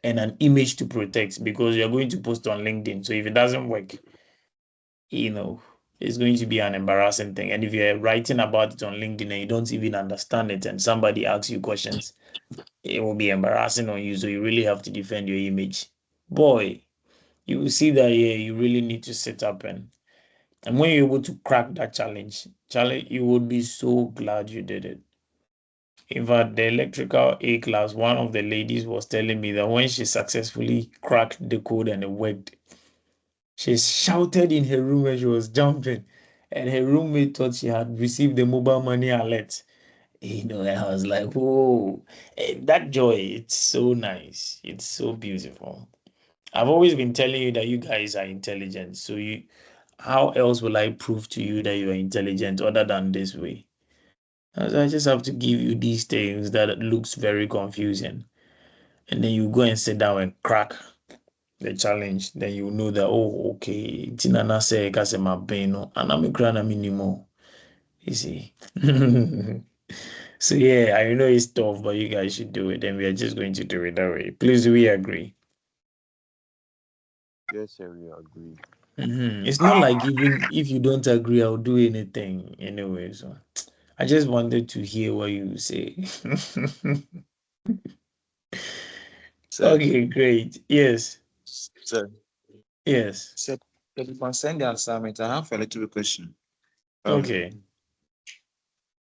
and an image to protect because you're going to post on LinkedIn. So if it doesn't work, it's going to be an embarrassing thing. And if you're writing about it on LinkedIn and you don't even understand it and somebody asks you questions, it will be embarrassing on you. So you really have to defend your image. Boy, you will see that you really need to sit up and when you're able to crack that challenge, you would be so glad you did it. In fact, the electrical A class, one of the ladies was telling me that when she successfully cracked the code and it worked, she shouted in her room and she was jumping. And her roommate thought she had received the mobile money alert. And I was like, whoa, that joy, it's so nice. It's so beautiful. I've always been telling you that you guys are intelligent. So how else will I prove to you that you are intelligent other than this way? As I just have to give you these things that looks very confusing. And then you go and sit down and crack the challenge. Then you know that, oh, okay, Tinana say kasema beno, and I'm a minimo. You see. So yeah, I know it's tough, but you guys should do it, and we are just going to do it that way. Please, do we agree? Yes, sir, we agree. It's not like even if you don't agree, I'll do anything anyway. So I just wanted to hear what you say. Sir, Okay, great. Yes, sir, yes. sir, if you can send the assignment, I have a little question. Okay.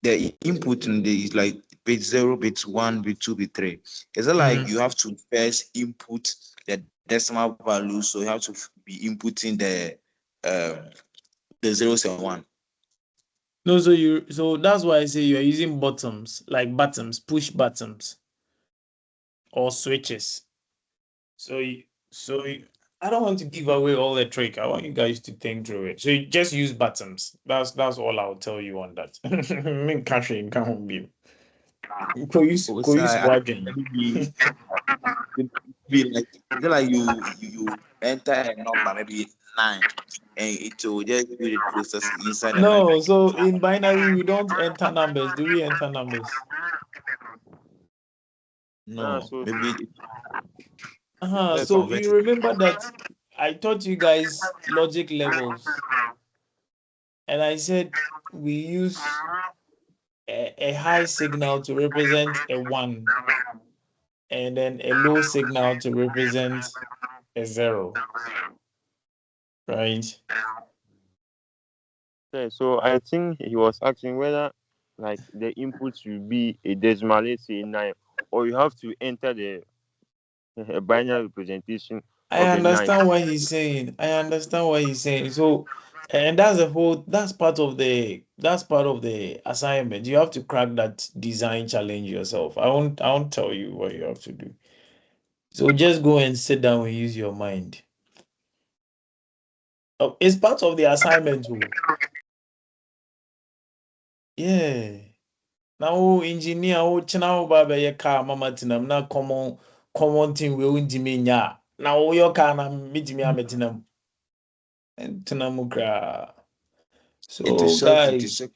The input in the is like bit 0, bit 1, bit 2, bit 3. Is it like Mhm. you have to first input the decimal value, so you have to be inputting the zeros and one? No, so that's why I say you're using buttons, like buttons, push buttons or switches. So I don't want to give away all the trick. I want you guys to think through it. So you just use buttons. That's all I'll tell you on that. Me cash in can't be. Oh, Ko sir, use I wagon. be like, is it like you enter a number, maybe 9, and it will just do the process inside the 9. No, so in binary we don't enter numbers. Do we enter numbers? No, So maybe let's So convert you it. remember that I taught you guys logic levels, and I said we use a high signal to represent a 1 and then a low signal to represent a 0, right? yeah, so I think he was asking whether like the input should be a decimal, let's say 9, or you have to enter the a binary representation I of the 9. understand what he's saying. I understand what he's saying. So, and that's part of the assignment. You have to crack that design challenge yourself. I won't tell you what you have to do. So just go and sit down and use your mind. Oh, it's part of the assignment too. Yeah. Now engineer china ba be car mama tinam na common thing we untimi nya. Now your car na mitimi ametinam. Tinam kra. It is So shock, it is guys, shock.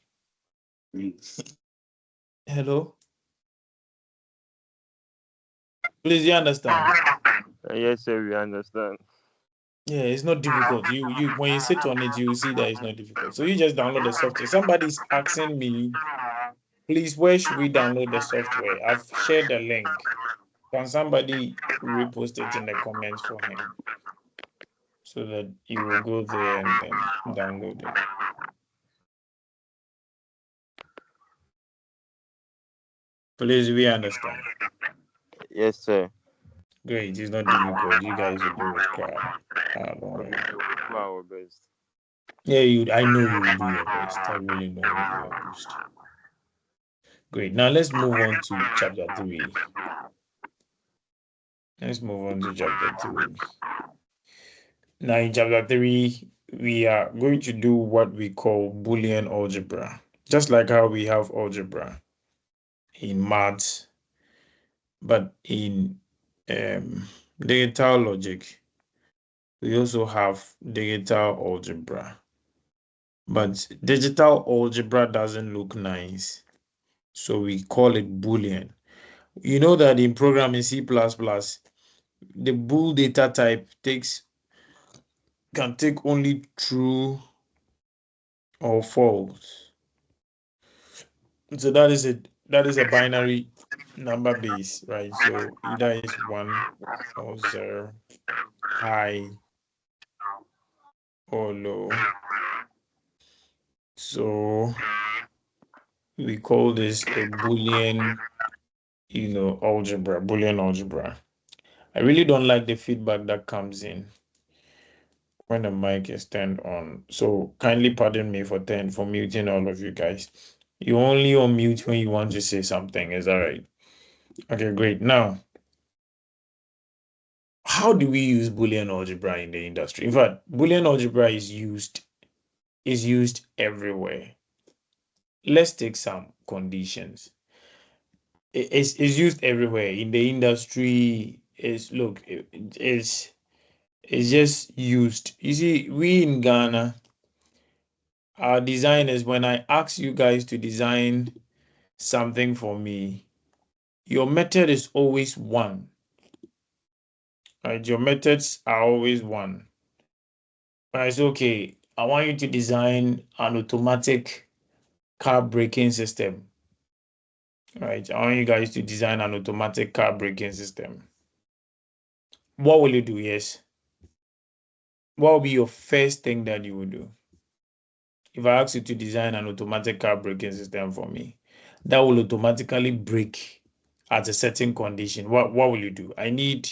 hello. Please, you understand? Yes, sir, we understand. Yeah, it's not difficult. You when you sit on it, you see that it's not difficult. So you just download the software. Somebody's asking me, please, where should we download the software? I've shared the link. Can somebody repost it in the comments for him so that he will go there and then download it? Please, we understand. Yes, sir. Great, it's not difficult. You guys will do it, crap. Don't worry. We'll do our best. Yeah, you. I know you will do your best. I really know you will do your best. Great. Now let's move on to chapter 3. Let's move on to chapter 3. Now in chapter 3, we are going to do what we call Boolean algebra. Just like how we have algebra in maths, but in digital logic, we also have digital algebra. But digital algebra doesn't look nice, so we call it Boolean. You know that in programming C++, the bool data type can take only true or false. So that is a binary number base, right? So either is 1 or 0, high or low. So we call this a Boolean, algebra, Boolean algebra. I really don't like the feedback that comes in when the mic is turned on. So kindly pardon me for muting all of you guys. You only unmute when you want to say something, is that right? Okay, great. Now, how do we use Boolean algebra in the industry? In fact, Boolean algebra is used everywhere. Let's take some conditions. It's used everywhere in the industry. It's just used. You see, we in Ghana, our designers, when I ask you guys to design something for me, your method is always one. Right? Your methods are always one. Right? It's okay. I want you to design an automatic car braking system. Right? I want you guys to design an automatic car braking system. What will you do? Yes. What will be your first thing that you will do? If I ask you to design an automatic car braking system for me, that will automatically brake at a certain condition. What will you do? I need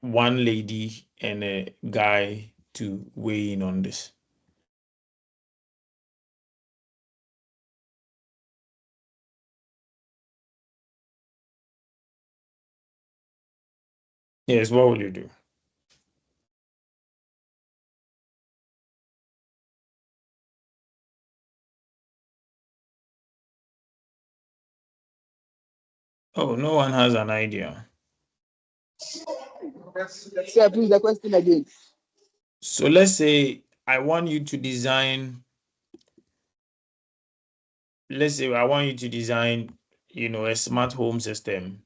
one lady and a guy to weigh in on this. Yes, what will you do? Oh, no one has an idea. Sir, please the question again. So let's say I want you to design, a smart home system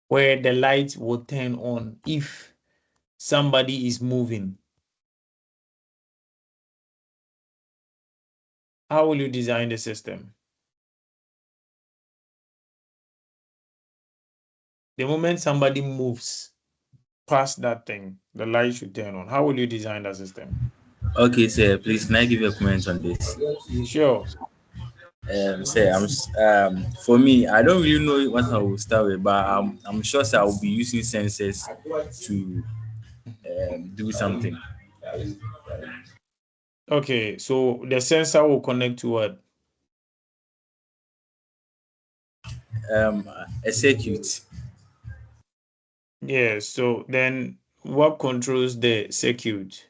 where the lights will turn on if somebody is moving. How will you design the system? The moment somebody moves past that thing, the light should turn on. How will you design that system? Okay, sir. Please, can I give you a comment on this? Sure. Sir, for me, I don't really know what I will start with, but I'm sure sir, I will be using sensors to do something. Okay, so the sensor will connect to what? A circuit. Yeah, so then what controls the circuit?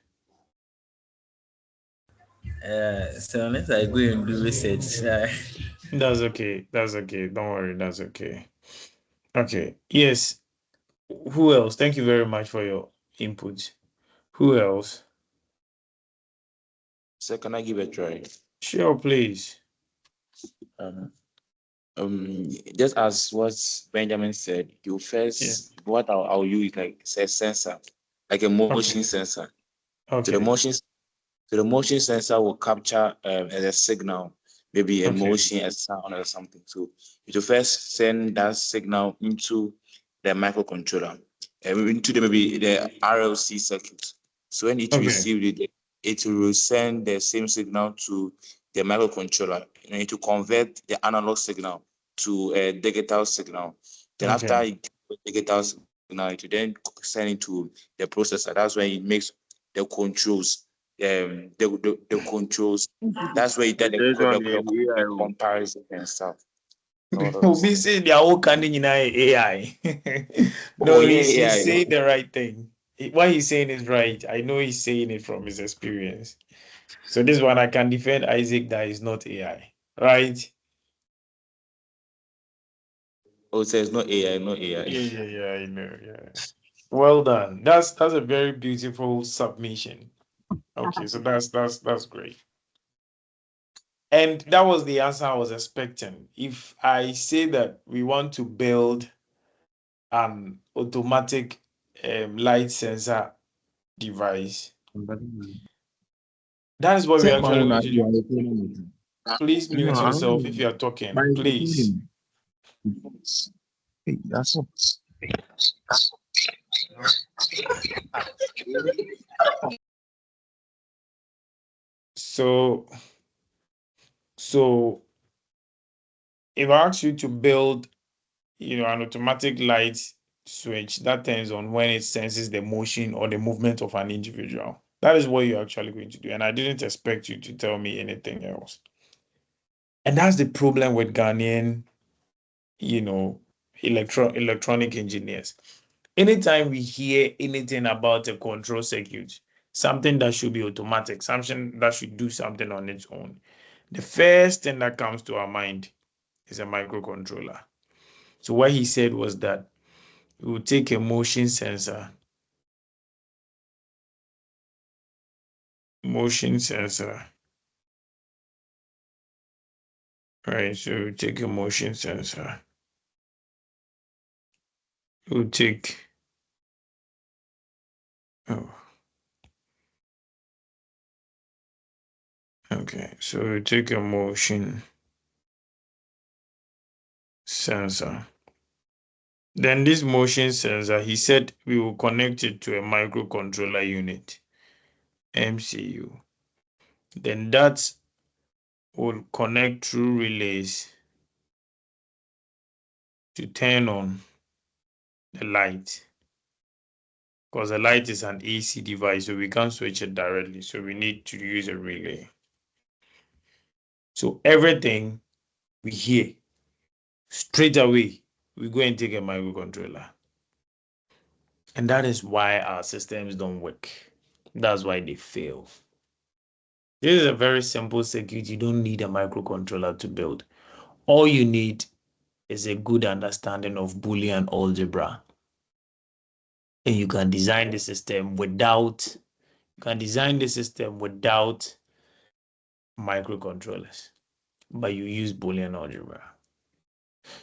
So unless I go and do research, That's okay. That's okay. Don't worry. That's okay. Okay. Yes. Who else? Thank you very much for your input. Who else? So can I give a try? Sure, please. Um, just as what Benjamin said, you Yeah. first what I'll use like say sensor, like a motion Okay. sensor. So the Okay. motion So the motion sensor will capture as a signal, maybe a Okay. motion, a sound, or something. So it will first send that signal into the microcontroller, into maybe the RLC circuit. So when it Okay. receives it, it will send the same signal to the microcontroller, and it will convert the analog signal to a digital signal. Then after Okay. We take it out now to then send it to the processor. That's when it makes the controls. The controls. That's where you get There's one the AI. comparison and stuff. All those Obi things. say they are all canning in AI. Oh No, yeah, he's yeah. saying the right thing. What he's saying is right. I know he's saying it from his experience. So this one I can defend Isaac that is not AI, right? Oh, it says no AI, no AI. Yeah, I know. Yeah. Well done. That's a very beautiful submission. Okay, so that's great. And that was the answer I was expecting. If I say that we want to build an automatic light sensor device, that is what we're actually going to do. Please No, mute I yourself if don't you are know. talking, But I told please. him. Hey, that's all. So, so if I ask you to build, an automatic light switch that turns on when it senses the motion or the movement of an individual, that is what you're actually going to do. And I didn't expect you to tell me anything else. And that's the problem with Ghanaian, you know, electronic engineers. Anytime we hear anything about a control circuit, something that should be automatic, something that should do something on its own, the first thing that comes to our mind is a microcontroller. So what he said was that we will take a motion sensor, right? So we take a motion sensor. We'll take, oh, okay. So we take a motion sensor. Then this motion sensor, he said we will connect it to a microcontroller unit, MCU. Then that will connect through relays to turn on the light. Because the light is an AC device, so we can't switch it directly. So we need to use a relay. So everything we hear, straight away, we go and take a microcontroller. And that is why our systems don't work. That's why they fail. This is a very simple circuit. You don't need a microcontroller to build. All you need is a good understanding of Boolean algebra. And you can design the system without microcontrollers, but you use Boolean algebra.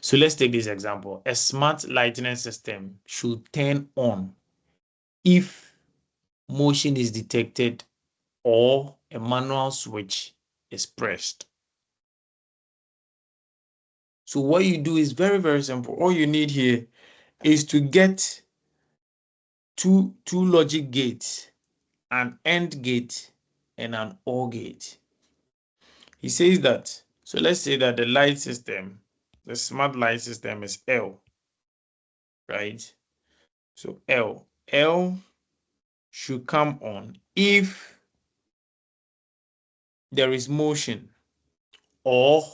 So let's take this example. A smart lighting system should turn on if motion is detected or a manual switch is pressed. So what you do is very, very simple. All you need here is to get two logic gates, an AND gate and an OR gate. He says that, so let's say that the light system, the smart light system is L, right? So L should come on if there is motion or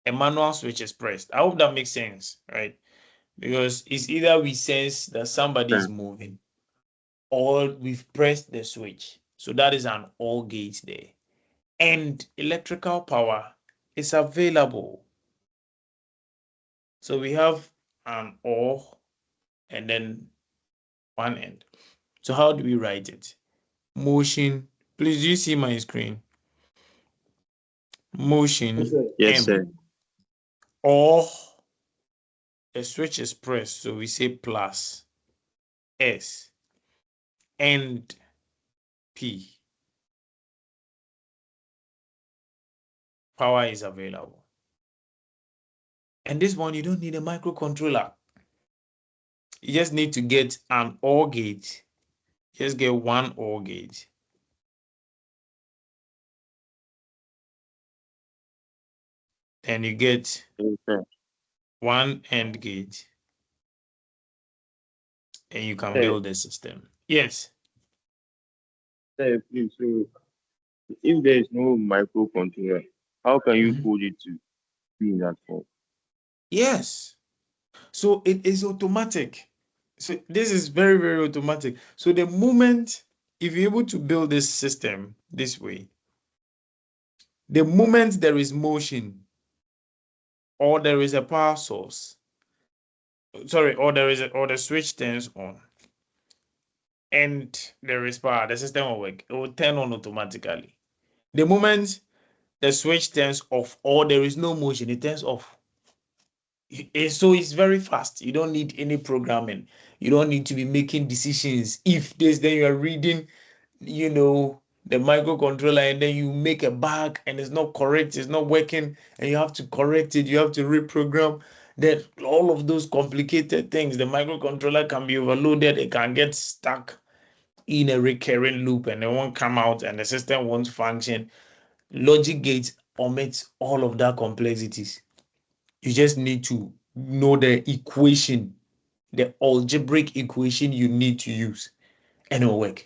a manual switch is pressed. I hope that makes sense, right? Because it's either we sense that somebody is moving or we've pressed the switch. So that is an OR gate there. And electrical power is available. So we have an OR and then one end. So how do we write it? Motion. Please, do you see my screen? Motion Yes, M sir. or a switch is pressed. So we say plus S and P. Power is available. And this one, you don't need a microcontroller. You just need to get an OR gate. Just get one OR gate. Then you get Yes, sir. one AND gate. and you can Hey, build a system. Yes. please. So, if there is no microcontroller, how can you Mhm. code it to be in that form? Yes. So it is automatic. So this is very, very automatic. So the moment, if you're able to build this system this way, the moment there is motion or there is a power source, sorry, or the switch turns on and there is power, the system will work. It will turn on automatically. The moment the switch turns off or there is no motion, it turns off. So it's very fast. You don't need any programming. You don't need to be making decisions. If this, then you are reading, the microcontroller, and then you make a bug and it's not correct, it's not working, and you have to correct it, you have to reprogram. Then all of those complicated things, the microcontroller can be overloaded, it can get stuck in a recurring loop and it won't come out and the system won't function. Logic gates omits all of that complexities. You just need to know the equation, the algebraic equation you need to use, and it'll work.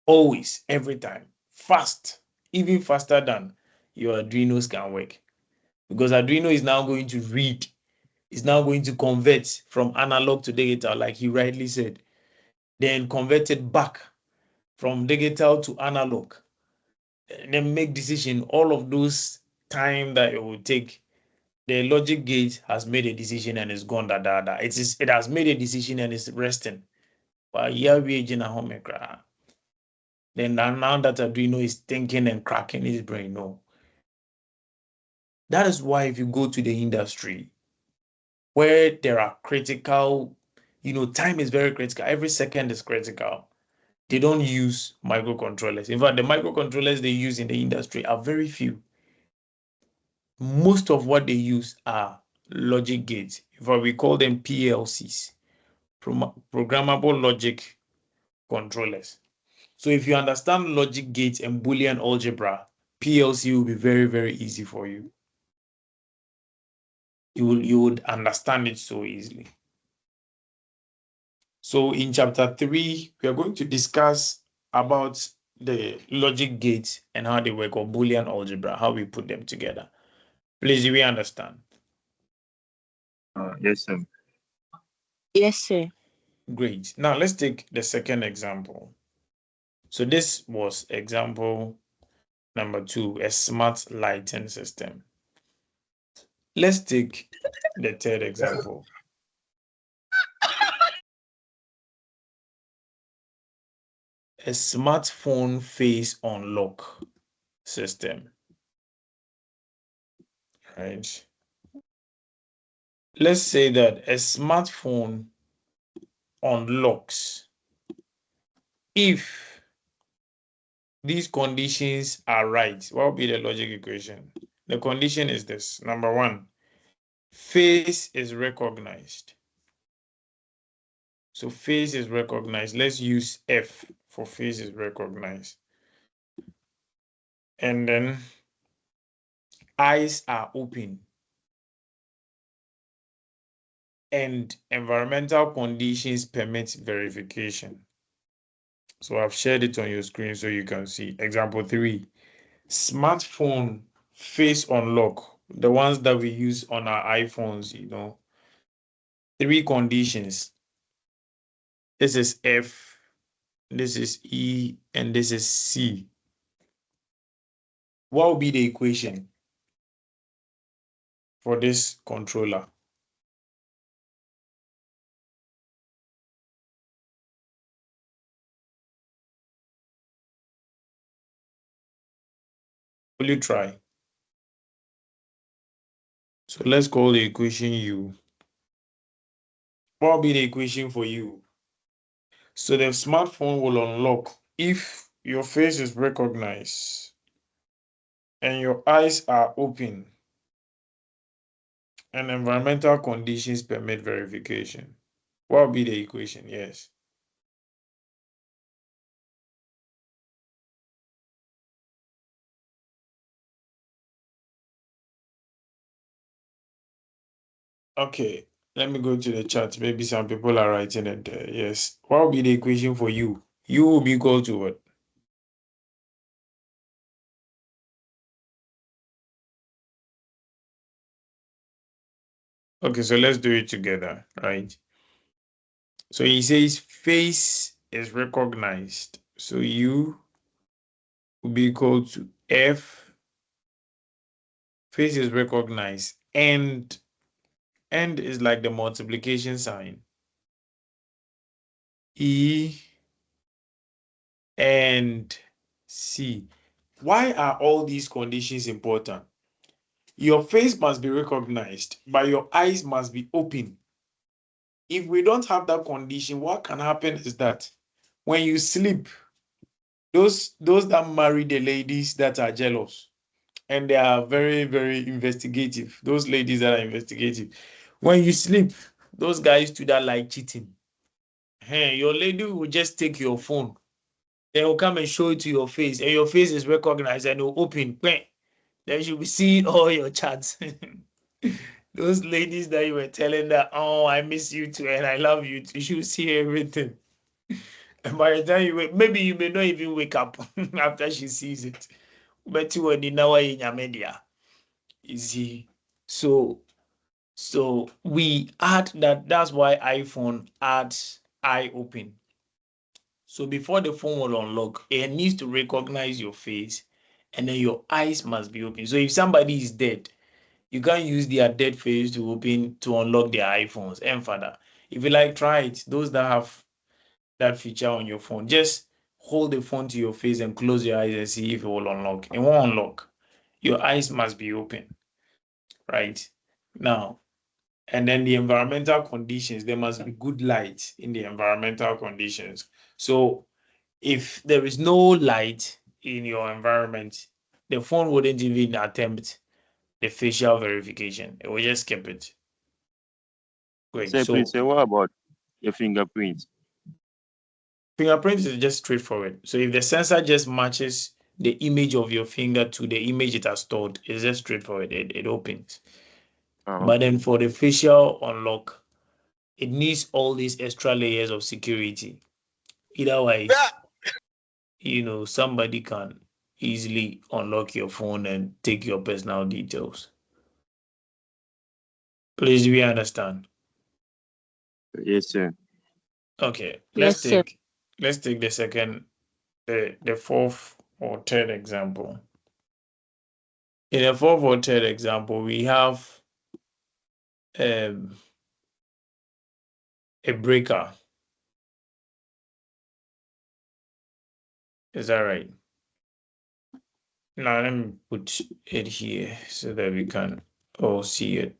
Always, every time. Fast, even faster than your Arduinos can work. Because Arduino is now going to read, is now going to convert from analog to digital, like you rightly said, then convert it back from digital to analog, and then make decision. All of those time that it will take, the logic gate has made a decision and it's gone that. It has made a decision and it's resting. But here we home. Then now that Arduino is thinking and cracking his brain. No. That is why if you go to the industry where there are critical, time is very critical. Every second is critical. They don't use microcontrollers. In fact, the microcontrollers they use in the industry are very few. Most of what they use are logic gates. In fact, we call them PLCs, programmable logic controllers. So if you understand logic gates and Boolean algebra, PLC will be very, very easy for you. You would understand it so easily. So in chapter 3, we are going to discuss about the logic gates and how they work, or Boolean algebra, how we put them together. Please, do we understand? Yes, sir. Yes, sir. Great. Now let's take the second example. So this was example number 2, a smart lighting system. Let's take the third example. A smartphone face unlock system, right? Let's say that a smartphone unlocks if these conditions are right. What will be the logic equation? The condition is this. Number 1, face is recognized. So face is recognized. Let's use F for face is recognized. And then eyes are open and environmental conditions permit verification. So I've shared it on your screen so you can see. Example 3, smartphone face unlock, the ones that we use on our iPhones, 3 conditions. This is F, this is E, and this is C. What will be the equation for this controller? Will you try? So let's call the equation U. What will be the equation for U? So the smartphone will unlock if your face is recognized and your eyes are open and environmental conditions permit verification. What will be the equation? Yes. Okay. Let me go to the chat. Maybe some people are writing it there. Yes. What will be the equation for U? U will be equal to what? Okay, so let's do it together, right? So he says face is recognized. So U will be equal to F. Face is recognized. And is like the multiplication sign. E and C. Why are all these conditions important? Your face must be recognized, but your eyes must be open. If we don't have that condition, what can happen is that when you sleep, those that marry the ladies that are jealous and they are very, very investigative, those ladies that are investigative, when you sleep, those guys too that like cheating. Hey, your lady will just take your phone. They will come and show it to your face, and your face is recognized and it will open. Then she will see all your chats. Those ladies that you were telling that, oh, I miss you too and I love you too, she will see everything. And by the time you wake, maybe you may not even wake up after she sees it. But you are in our media. You see. So we add that. That's why iPhone adds eye open. So before the phone will unlock, it needs to recognize your face, and then your eyes must be open. So if somebody is dead, you can't use their dead face to open to unlock their iPhones. And further, if you like, try it. Those that have that feature on your phone, just hold the phone to your face and close your eyes and see if it will unlock. It won't unlock. Your eyes must be open, right? Now, and then the environmental conditions, there must be good light in the environmental conditions. So if there is no light in your environment, the phone wouldn't even attempt the facial verification. It will just skip it. Great. Say, please So say, what about your fingerprint? fingerprint is just straightforward. So if the sensor just matches the image of your finger to the image it has stored, it's just straightforward. It opens. But Okay. then for the facial unlock, it needs all these extra layers of security. Otherwise, somebody can easily unlock your phone and take your personal details. Please, do we understand? Yes, sir. Okay, Yes, sir. let's take the fourth or third example. In the fourth or third example, we have um, a breaker. Is that right? Now let me put it here so that we can all see it.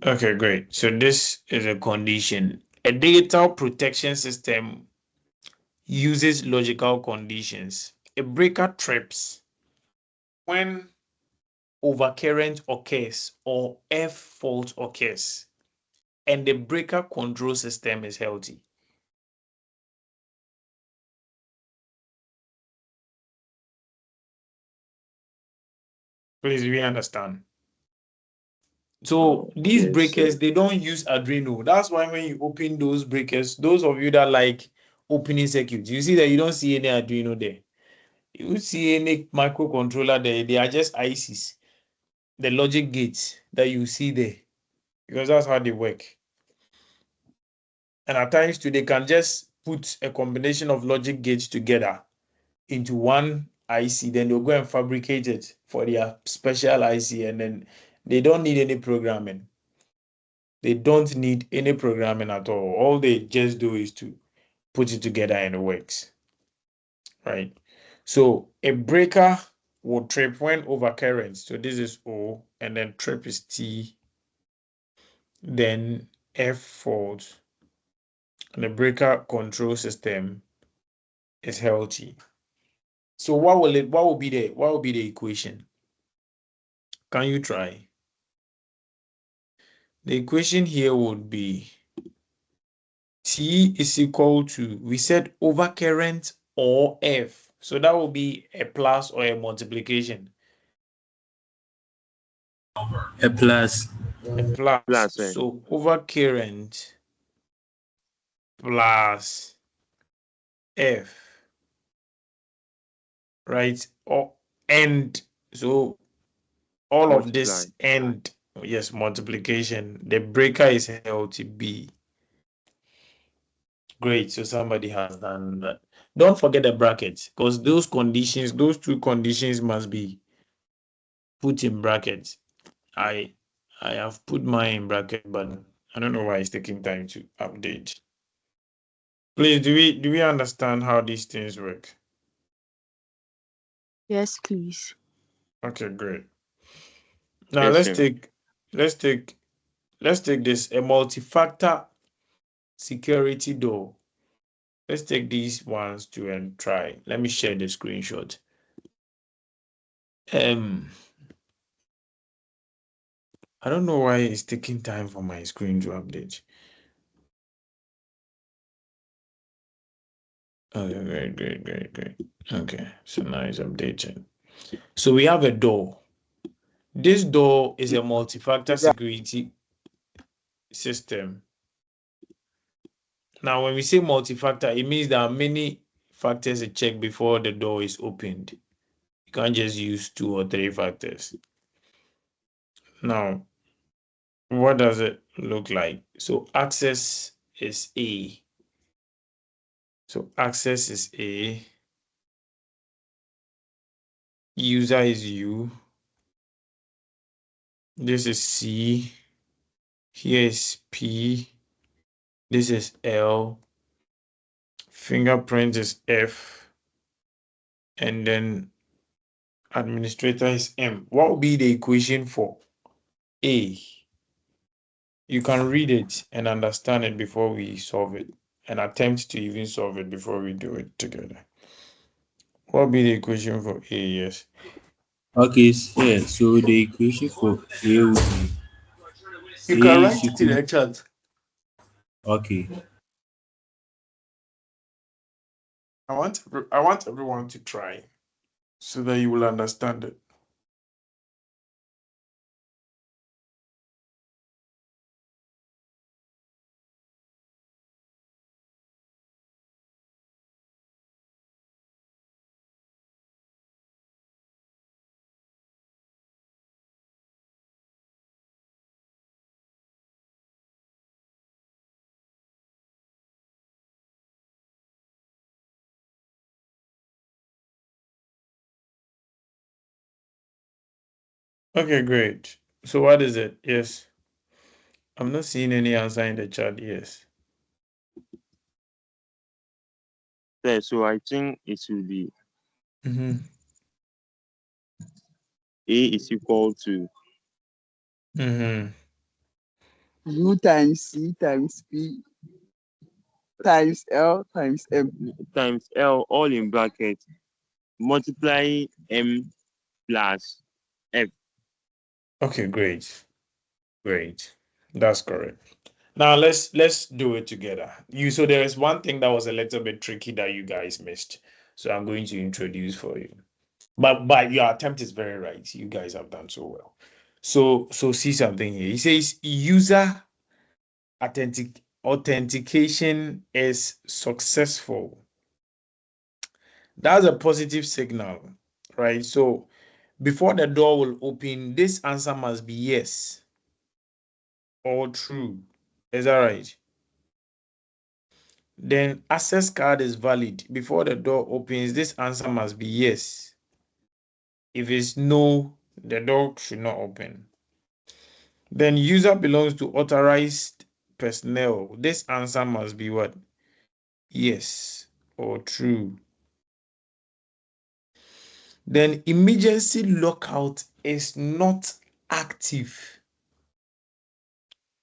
Okay, great. So this is a condition. A digital protection system uses logical conditions. A breaker trips when overcurrent occurs or F fault occurs, and the breaker control system is healthy. Please, we understand. So these Yes, sir. breakers, they don't use Arduino. That's why when you open those breakers, those of you that like opening circuits, you see that you don't see any Arduino there. You see any microcontroller there, they are just ICs, the logic gates that you see there, because that's how they work. And at times too, they can just put a combination of logic gates together into one IC, then they'll go and fabricate it for their special IC, and then they don't need any programming. They don't need any programming at all. All they just do is to put it together and it works, right? So a breaker will trip when overcurrent. So this is O, and then trip is T, then F fault, and the breaker control system is healthy. So what will be the equation? Can you try? The equation here would be T is equal to, we said overcurrent or F. So that will be a plus or a multiplication. A plus. A plus. Plus, So over current plus F, right? Or and so all of multiply. this and yes, multiplication. The breaker is held to B. Great. So somebody has done that. Don't forget the brackets because those conditions, those two conditions must be put in brackets. I have put mine in bracket, but I don't know why it's taking time to update. Please, do we understand how these things work? Yes, please. Okay, great. Now Yes, let's sir. take this a multi-factor security door. Let's take these ones too and try. Let me share the screenshot. I don't know why it's taking time for my screen to update. Okay, great. Okay, so now it's updated. So we have a door. This door is a multi-factor security system. Now, when we say multi-factor, it means there are many factors to check before the door is opened. You can't just use 2 or 3 factors. Now, what does it look like? So access is A. So access is A. User is U. This is C. Here is P. This is L. Fingerprint is F. And then administrator is M. What would be the equation for A? You can read it and understand it before we solve it and attempt to even solve it before we do it together. What would be the equation for A? Yes. Okay, yeah. So the equation for A would You be A can is write it in equal. the chat. Okay. I want everyone to try so that you will understand it. Okay, great. So what is it? Yes. I'm not seeing any answer in the chat. Yes. Yeah, so I think it will be Mm-hmm. A is equal to Mm-hmm. U times C times P times L times M. times L, all in brackets, multiply M plus F. Okay, great. Great. That's correct. Now let's do it together. So there is one thing that was a little bit tricky that you guys missed. So I'm going to introduce for you. But your attempt is very right. You guys have done so well. So see something here. He says user authentication is successful. That's a positive signal, right? So before the door will open, this answer must be yes or true. Is that right? Then access card is valid. Before the door opens, this answer must be yes. If it's no, the door should not open. Then user belongs to authorized personnel. This answer must be what? Yes or true. Then emergency lockout is not active.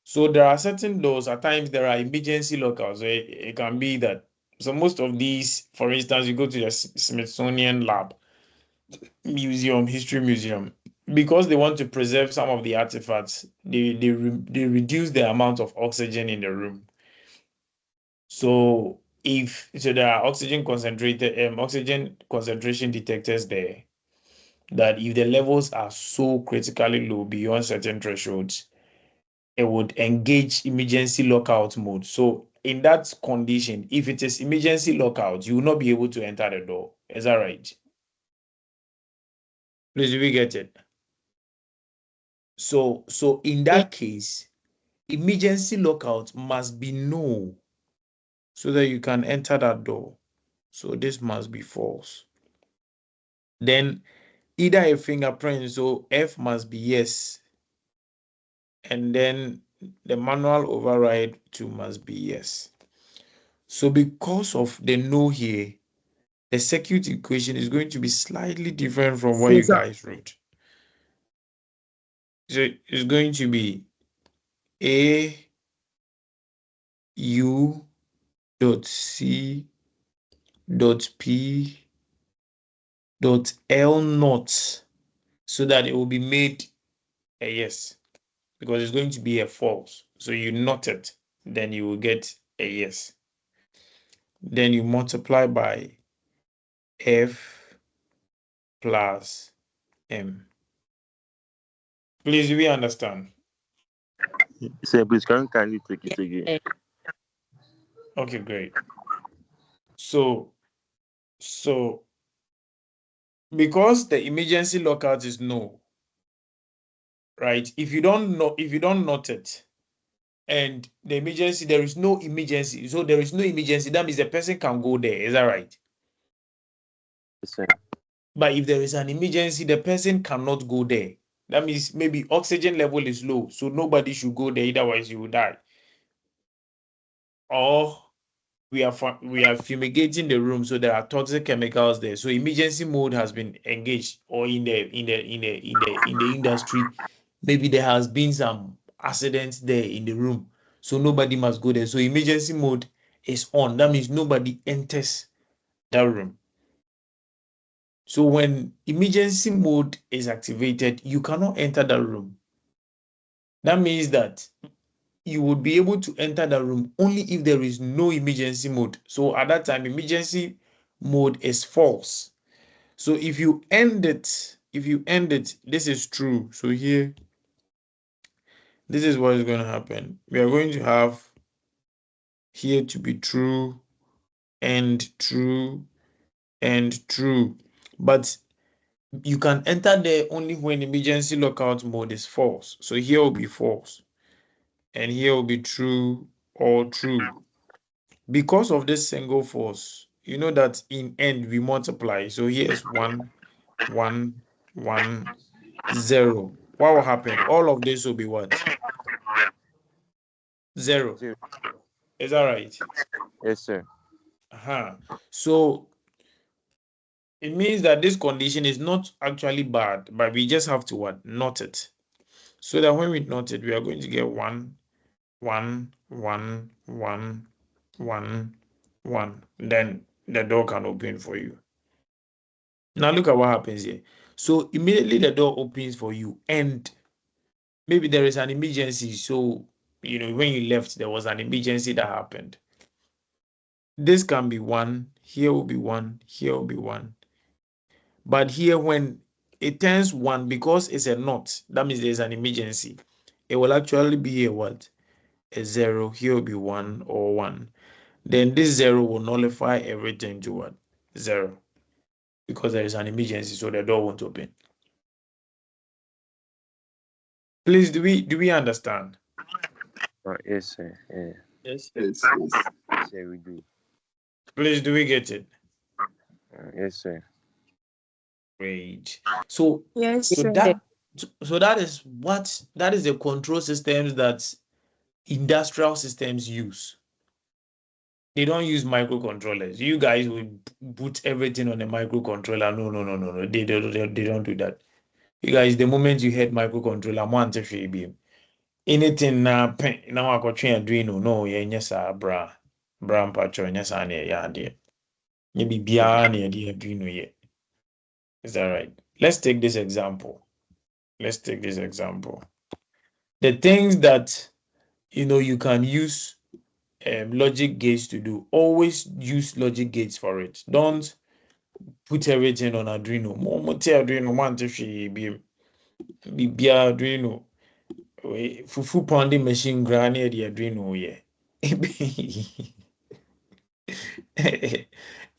So there are certain doors, at times there are emergency lockouts. It can be that. So most of these, for instance, you go to the Smithsonian lab, history museum, because they want to preserve some of the artifacts, they reduce the amount of oxygen in the room. So if so there are oxygen concentration detectors there, that if the levels are so critically low beyond certain thresholds, it would engage emergency lockout mode. So in that condition, if it is emergency lockout, you will not be able to enter the door. Is that right? Please, do we get it? So in that case, emergency lockout must be no, so that you can enter that door. So this must be false. Then either a fingerprint, so F must be yes, and then the manual override too must be yes. So because of the no here, the circuit equation is going to be slightly different from what you guys wrote. So it's going to be A U dot C dot P dot L naught, so that it will be made a yes, because it's going to be a false. So you not it, then you will get a yes. Then you multiply by F plus M. Please, do we understand? Sir, please can you kindly take it again? Okay, great. So because the emergency lockout is no, right? If you don't note it, and the emergency, there is no emergency. So there is no emergency. That means the person can go there. Is that right? Yes, sir. But if there is an emergency, the person cannot go there. That means maybe oxygen level is low, so nobody should go there. Otherwise, you will die. Or we are fumigating the room, so there are toxic chemicals there. So emergency mode has been engaged, or in the industry, maybe there has been some accidents there in the room, so nobody must go there. So emergency mode is on. That means nobody enters that room. So when emergency mode is activated, you cannot enter that room. That means that you would be able to enter the room only if there is no emergency mode. So at that time, emergency mode is false. So if you end it, this is true. So here, this is what is going to happen. We are going to have here to be true and true and true. But you can enter there only when emergency lockout mode is false. So here will be false, and here will be true or true. Because of this single false, you know that in end we multiply. So here's 1, 1, 1, 0. What will happen? All of this will be what? 0. Zero. Is that right? Yes, sir. So it means that this condition is not actually bad, but we just have to what? Note it. So that when we note it, we are going to get 1, 1, 1, 1, 1, 1. Then the door can open for you. Now look at what happens here. So immediately the door opens for you, and maybe there is an emergency. So, when you left, there was an emergency that happened. This can be 1, here will be 1, here will be 1. But here, when it turns 1, because it's a not, that means there's an emergency. It will actually be a what? A 0. Here will be 1 or 1. Then this 0 will nullify everything to what? 0. Because there is an emergency, so the door won't open. Please, do we understand? Yes, sir. Yeah. Yes. Yes, yes. Yes, sir, we do. Please, do we get it? Yes, sir. Great. So Yes, so sir. that is the control systems that industrial systems use. They don't use microcontrollers. You guys will put everything on a microcontroller. No. They don't do that. You guys, the moment you heard microcontroller, one to anything now I got train Arduino. No, yes, bra patcho, yes, yeah. Maybe beyond the Arduino yet. Is that right? Let's take this example. The things that you can use logic gates to do. Always use logic gates for it. Don't put everything on Arduino. Arduino, be Arduino. Fufu pounding machine granny the Arduino, yeah.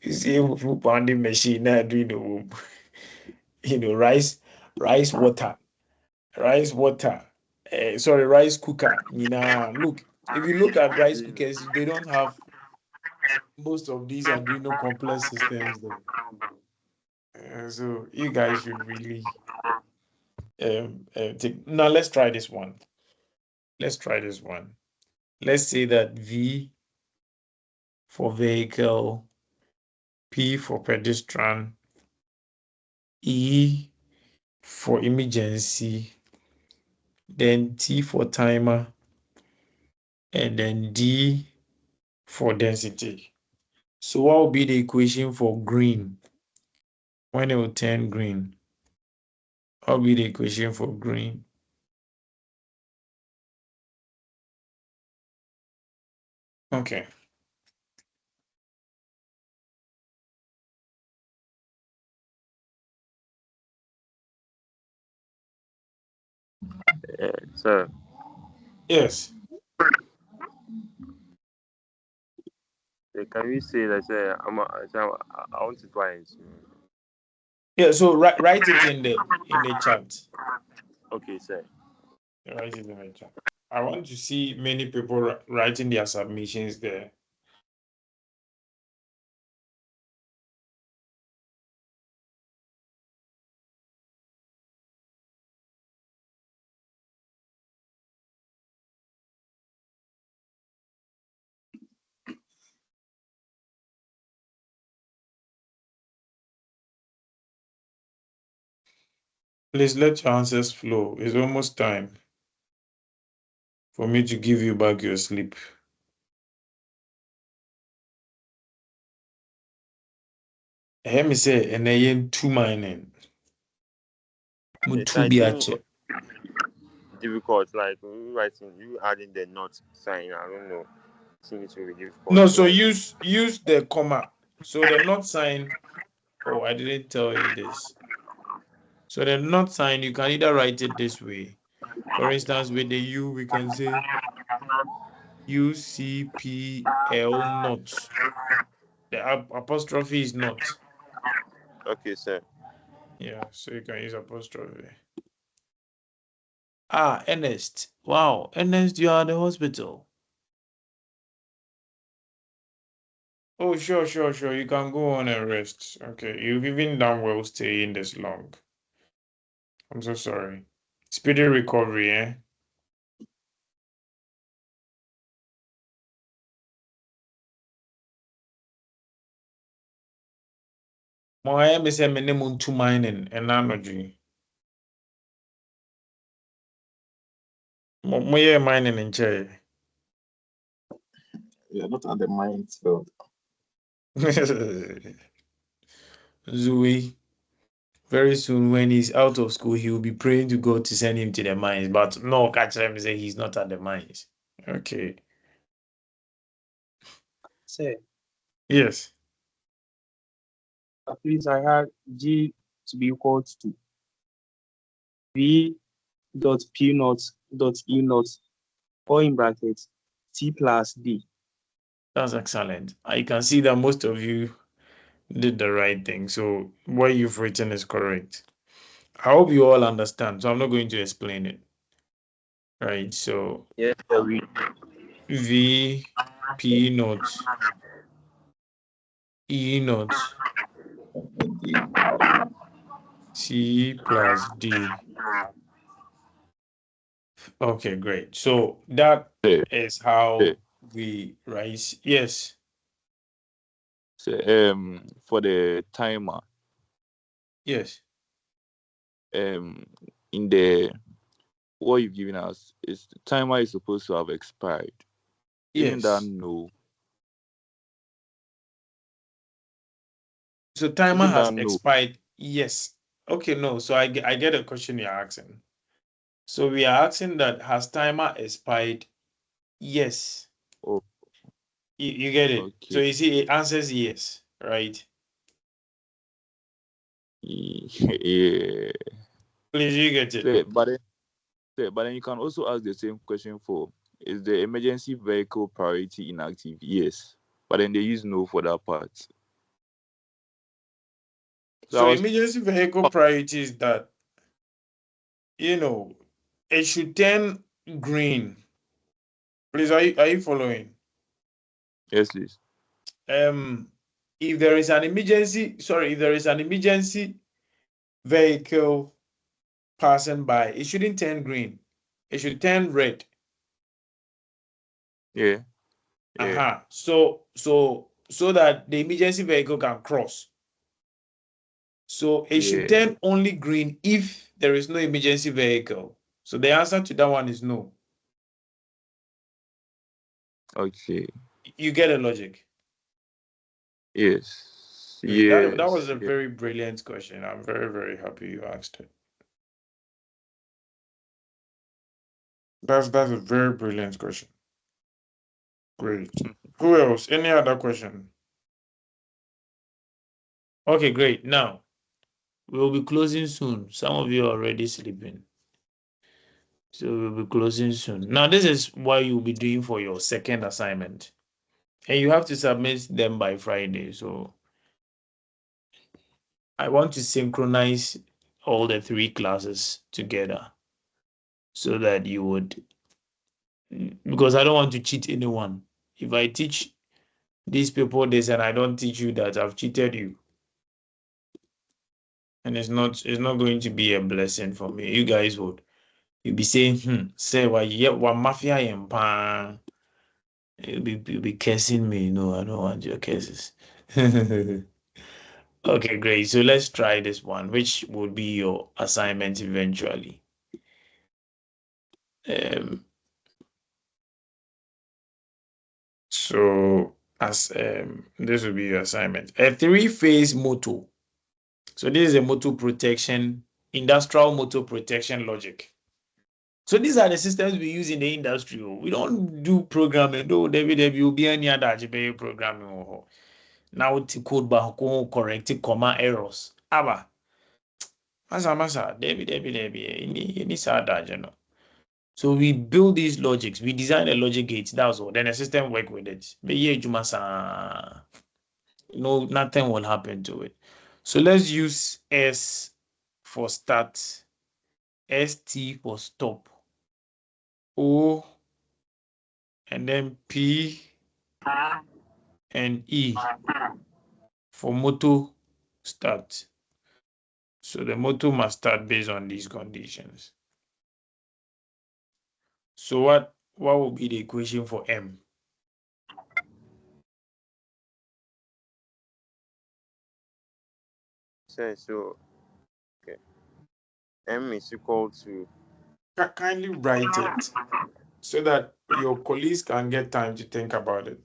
You see, fufu pounding machine, Arduino, rice water, rice cooker. Look, if you look at rice cookers, they don't have most of these Arduino complex systems there. So you guys should really take. Now let's try this one. Let's say that V for vehicle, P for pedestrian, E for emergency, then T for timer, and then D for density. So what will be the equation for green? When it will turn green, what will be the equation for green? Okay. Sir, Yes. can we say that I want to try it? Yeah, so write it in the chat. Okay, sir. Write it in the chat. I want to see many people writing their submissions there. Please let your answers flow. It's almost time for me to give you back your sleep. Hear me say, and I two mining. Yes, Two I think biache. difficult, like you adding the not sign. I don't know. I think it will be difficult. No, so use the comma. So the not sign. Oh, I didn't tell you this. So the not sign, you can either write it this way. For instance, with the U, we can say UCPL not. The apostrophe is not. Okay, sir. Yeah, so you can use apostrophe. Ah, Ernest. Wow, Ernest, you are at the hospital. Oh, sure. You can go on and rest. Okay, you've even done well staying this long. I'm so sorry. Speedy recovery, eh? My am is a minimum to mining and energy. My mining in chair. We are not at the minefield. Zui. Very soon, when he's out of school, he will be praying to God to send him to the mines. But no, catch him say he's not at the mines. Okay. Sir, Yes. please, I had G to be equal to V dot P naught dot E naught, or in brackets, T plus D. That's excellent. I can see that most of you did the right thing. So what you've written is correct. I hope you all understand. So I'm not going to explain it. Right. So Yes, we V P naught E naught T plus D. Okay, great. So that Say, is how we write. Yes. say, for the timer, Yes. in the what you've given us is the timer is supposed to have expired. Isn't that Yes. no? So timer Isn't has that no? expired. Yes. Okay, no. So I get a question you're asking. So we are asking that has timer expired? Yes. Oh, You get it? So Okay. you see, it answers yes, right? Yeah. Please, you get it. But then you can also ask the same question for, is the emergency vehicle priority inactive? Yes. But then they use no for that part. So I So was emergency vehicle priority is that, it should turn green. Please, are you following? yes, please. If there is an emergency vehicle passing by, it shouldn't turn green. It should turn red. Yeah. Yeah. So that the emergency vehicle can cross. So it should Yeah. turn only green if there is no emergency vehicle. So the answer to that one is no. Okay. You get the logic? Yes. Great. That was Yes. a Yeah. very brilliant question. I'm very, very happy you asked it. That's a very brilliant question. Great. Who else? Any other question? Okay, great. Now we'll be closing soon. Some of you are already sleeping. So we'll be closing soon. Now, this is what you'll be doing for your second assignment. And you have to submit them by Friday. So I want to synchronize all the 3 classes together so that you would, because I don't want to cheat anyone. If I teach these people this and I don't teach you that, I've cheated you. And it's not going to be a blessing for me. You guys would. You'll be saying, say what mafia and you'll be cursing me. No, I don't want your curses. Okay, great. So let's try this one, which will be your assignment eventually. So as this will be your assignment. A 3-phase motor. So this is a motor protection, industrial motor protection logic. So these are the systems we use in the industry. We don't do programming. No, there will be any other Algebra programming. Now to code back correct comma errors. Aba. Masa, Debbie, any sad, you know. So we build these logics. We design a logic gate. That's all. Then the system work with it. But yeah, Jumasa, no, nothing will happen to it. So let's use S for start, ST for stop, O, and then P and E for motor start. So the motor must start based on these conditions. So what will be the equation for M? So okay. M is equal to Kindly write it so that your colleagues can get time to think about it.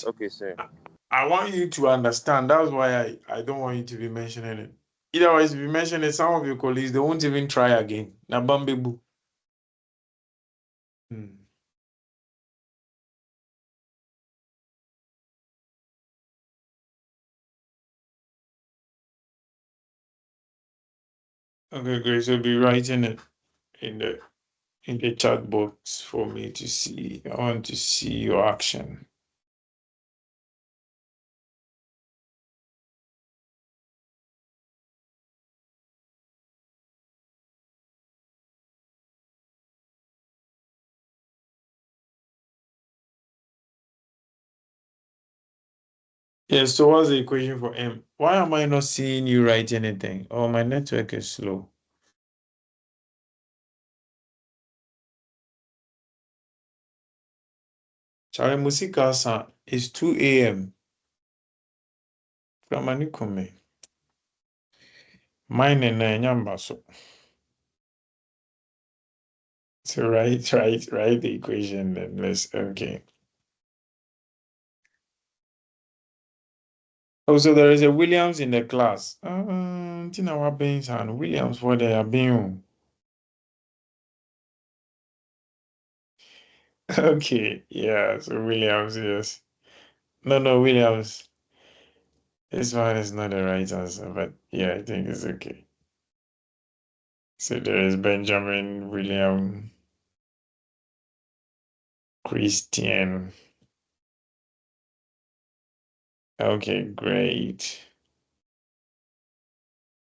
okay, sir. I want you to understand. That's why I don't want you to be mentioning it. Otherwise, if you mention it, some of your colleagues, they won't even try again. Nabambebu. Okay, great. So be writing it in the chat box for me to see. I want to see your action. Yes, so what's the equation for M? Why am I not seeing you write anything? Oh, my network is slow. Charlie Musikasa, it's 2 a.m. Kamani kume. Mine and Nyamba so. So write the equation then. Okay. Oh, so there is a Williams in the class. Tina Wabins and Williams for the being. Okay, yeah, so Williams, yes. No, Williams. This one is not the right answer, but yeah, I think it's okay. So there is Benjamin, William, Christian. Okay, great.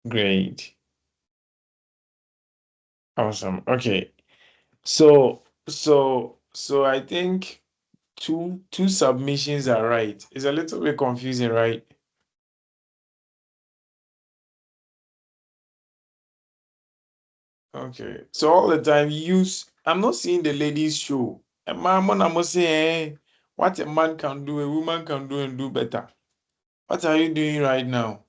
Great. Awesome. Okay. So I think two submissions are right. It's a little bit confusing, right? Okay. So all the time I'm not seeing the ladies show. A man, I'm not saying what a man can do, a woman can do and do better. What are you doing right now?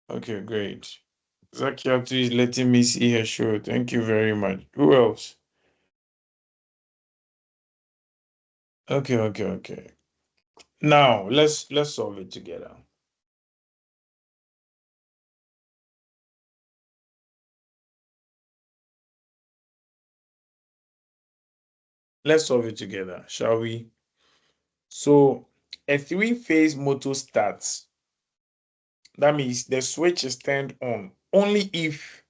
Okay, great. Zakiatu is letting me see her show. Thank you very much. Who else? Okay. Now let's solve it together. Let's solve it together, shall we? So a three-phase motor starts. That means the switch is turned on only if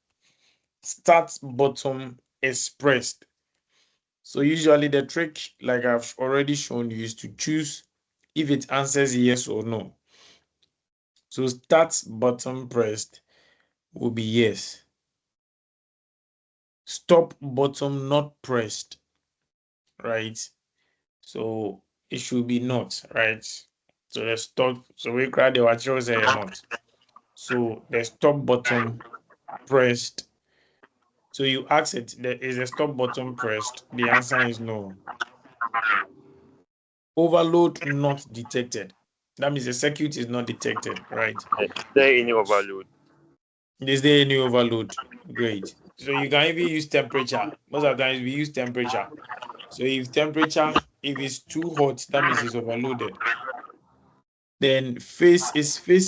start button is pressed. So usually the trick, like I've already shown you, is to choose if it answers yes or no. So start button pressed will be yes. Stop button not pressed, right? So it should be not, right? So the stop, so we grab the what you say not. So the stop button pressed. So you ask it, is the stop button pressed? The answer is no. Overload not detected. That means the circuit is not detected, right? Is there any overload? Is there any overload? Great. So you can even use temperature. Most of the times we use temperature. So if it's too hot, that means it's overloaded. Then phase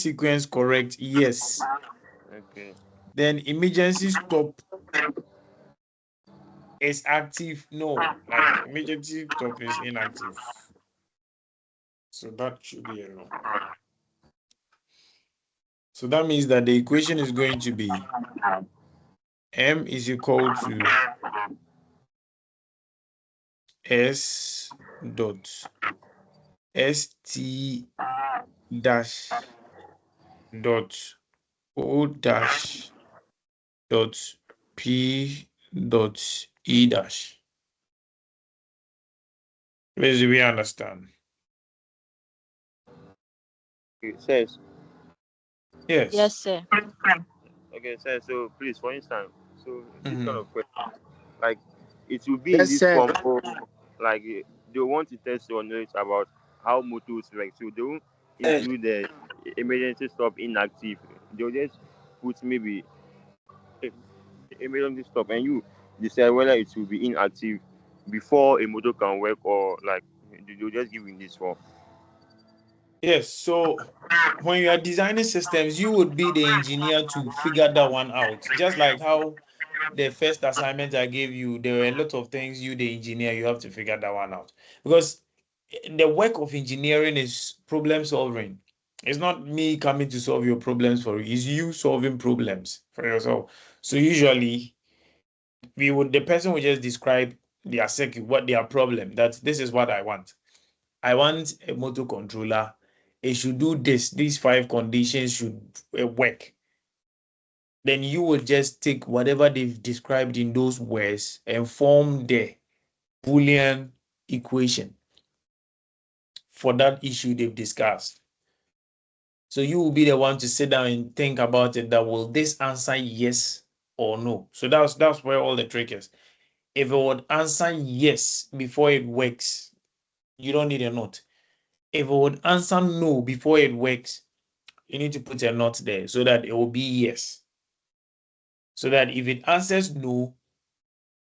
sequence correct? Yes. Okay. Then emergency stop is active? No. Like emergency stop is inactive. So that should be a no. So that means that the equation is going to be M is equal to S dot ST dash dot O dash dot P dot E dash. Please, do we understand? It says, Yes. Yes, sir. okay, sir. So please, for instance, so this kind Mhm. of question, like it will be in Yes, this sir. form, or like they want to test your knowledge about how motors work. So they won't include the emergency stop inactive. They'll just put maybe eh, emergency stop, and you decide whether it will be inactive before a motor can work, or like they'll just give you in this form. Yes. So when you are designing systems, you would be the engineer to figure that one out. Just like how the first assignment I gave you, there were a lot of things you, the engineer, you have to figure that one out. Because the work of engineering is problem solving. It's not me coming to solve your problems for you, it's you solving problems for yourself. So usually the person will just describe their circuit, what their problem, that this is what I want. I want a motor controller. It should do this. These 5 conditions should work. Then you will just take whatever they've described in those words and form the Boolean equation for that issue they've discussed. So you will be the one to sit down and think about it, that will this answer yes or no? So that's where all the trick is. If it would answer yes before it works, you don't need a note. If it would answer no before it works, you need to put a note there so that it will be yes. So that if it answers no,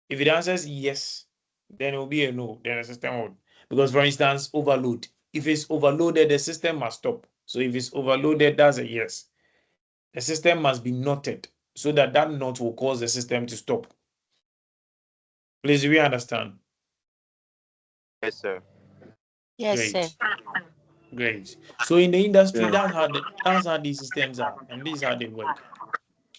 if it answers yes, then it will be a no. Then the system would. Because for instance, overload. If it's overloaded, the system must stop. So if it's overloaded, that's a yes. The system must be noted so that that note will cause the system to stop. Please, do we understand? Yes, sir. Yes, Great. sir. Great. So in the industry, Yeah. that's how these systems are, and this is how they work.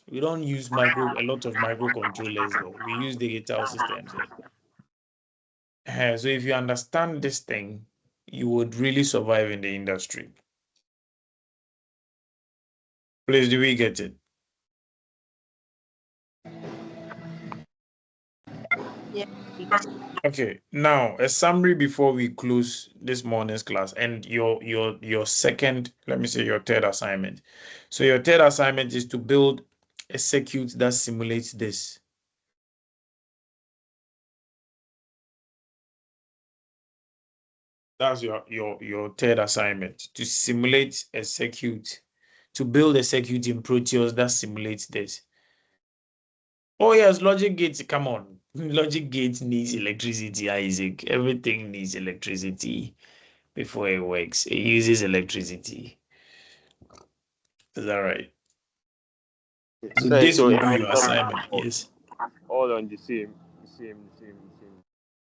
We don't use a lot of microcontrollers there. We use digital systems there. So if you understand this thing, you would really survive in the industry. Please, do we get it? Yes. Okay. Now a summary before we close this morning's class, and your second, let me say your third assignment. So your third assignment is to build a circuit that simulates this. That's your third assignment, to simulate a circuit, to build a circuit in Proteus that simulates this. Oh yes, logic gates, come on. Logic gates needs electricity, Isaac. Everything needs electricity before it works. It uses electricity. Is that right? So Sir, this so will it be might your not be assignment. Yes. all on the same.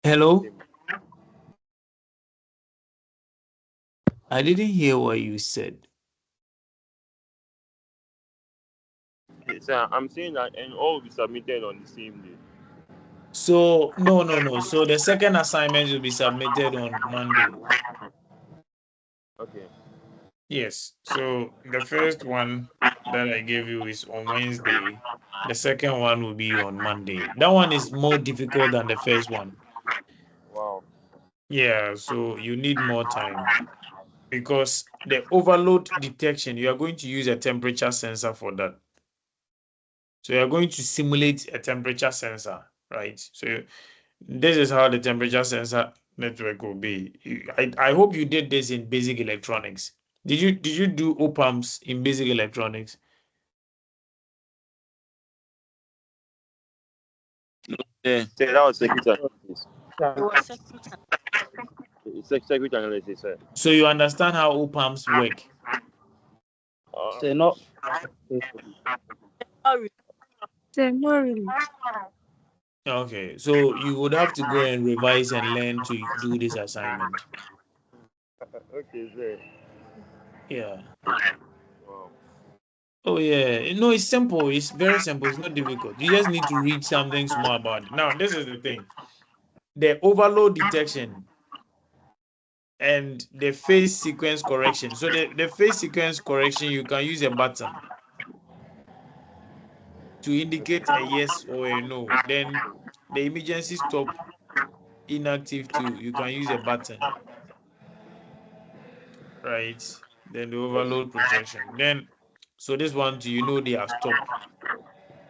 Hello? I didn't hear what you said. Sir, I'm saying that and all will be submitted on the same day. So no. So the second assignment will be submitted on Monday. Okay. Yes. So the first one that I gave you is on Wednesday. The second one will be on Monday. That one is more difficult than the first one. Wow. Yeah, so you need more time because the overload detection, you are going to use a temperature sensor for that. So you are going to simulate a temperature sensor, right? So this is how the temperature sensor network will be. I hope you did this in basic electronics. Did you do op-amps in basic electronics? Yeah. So that was circuit analysis. It was circuit. Circuit analysis, sir. So you understand how op-amps work? Say not. Not really. Sir, not really. Okay, so you would have to go and revise and learn to do this assignment. Okay, sir. Yeah. Wow. Oh yeah. No, it's simple. It's very simple. It's not difficult. You just need to read something small about it. Now, this is the thing. The overload detection and the phase sequence correction. So the phase sequence correction, you can use a button to indicate a yes or a no. Then the emergency stop inactive too. You can use a button, right? Then the overload protection. Then so this one too, they are stop.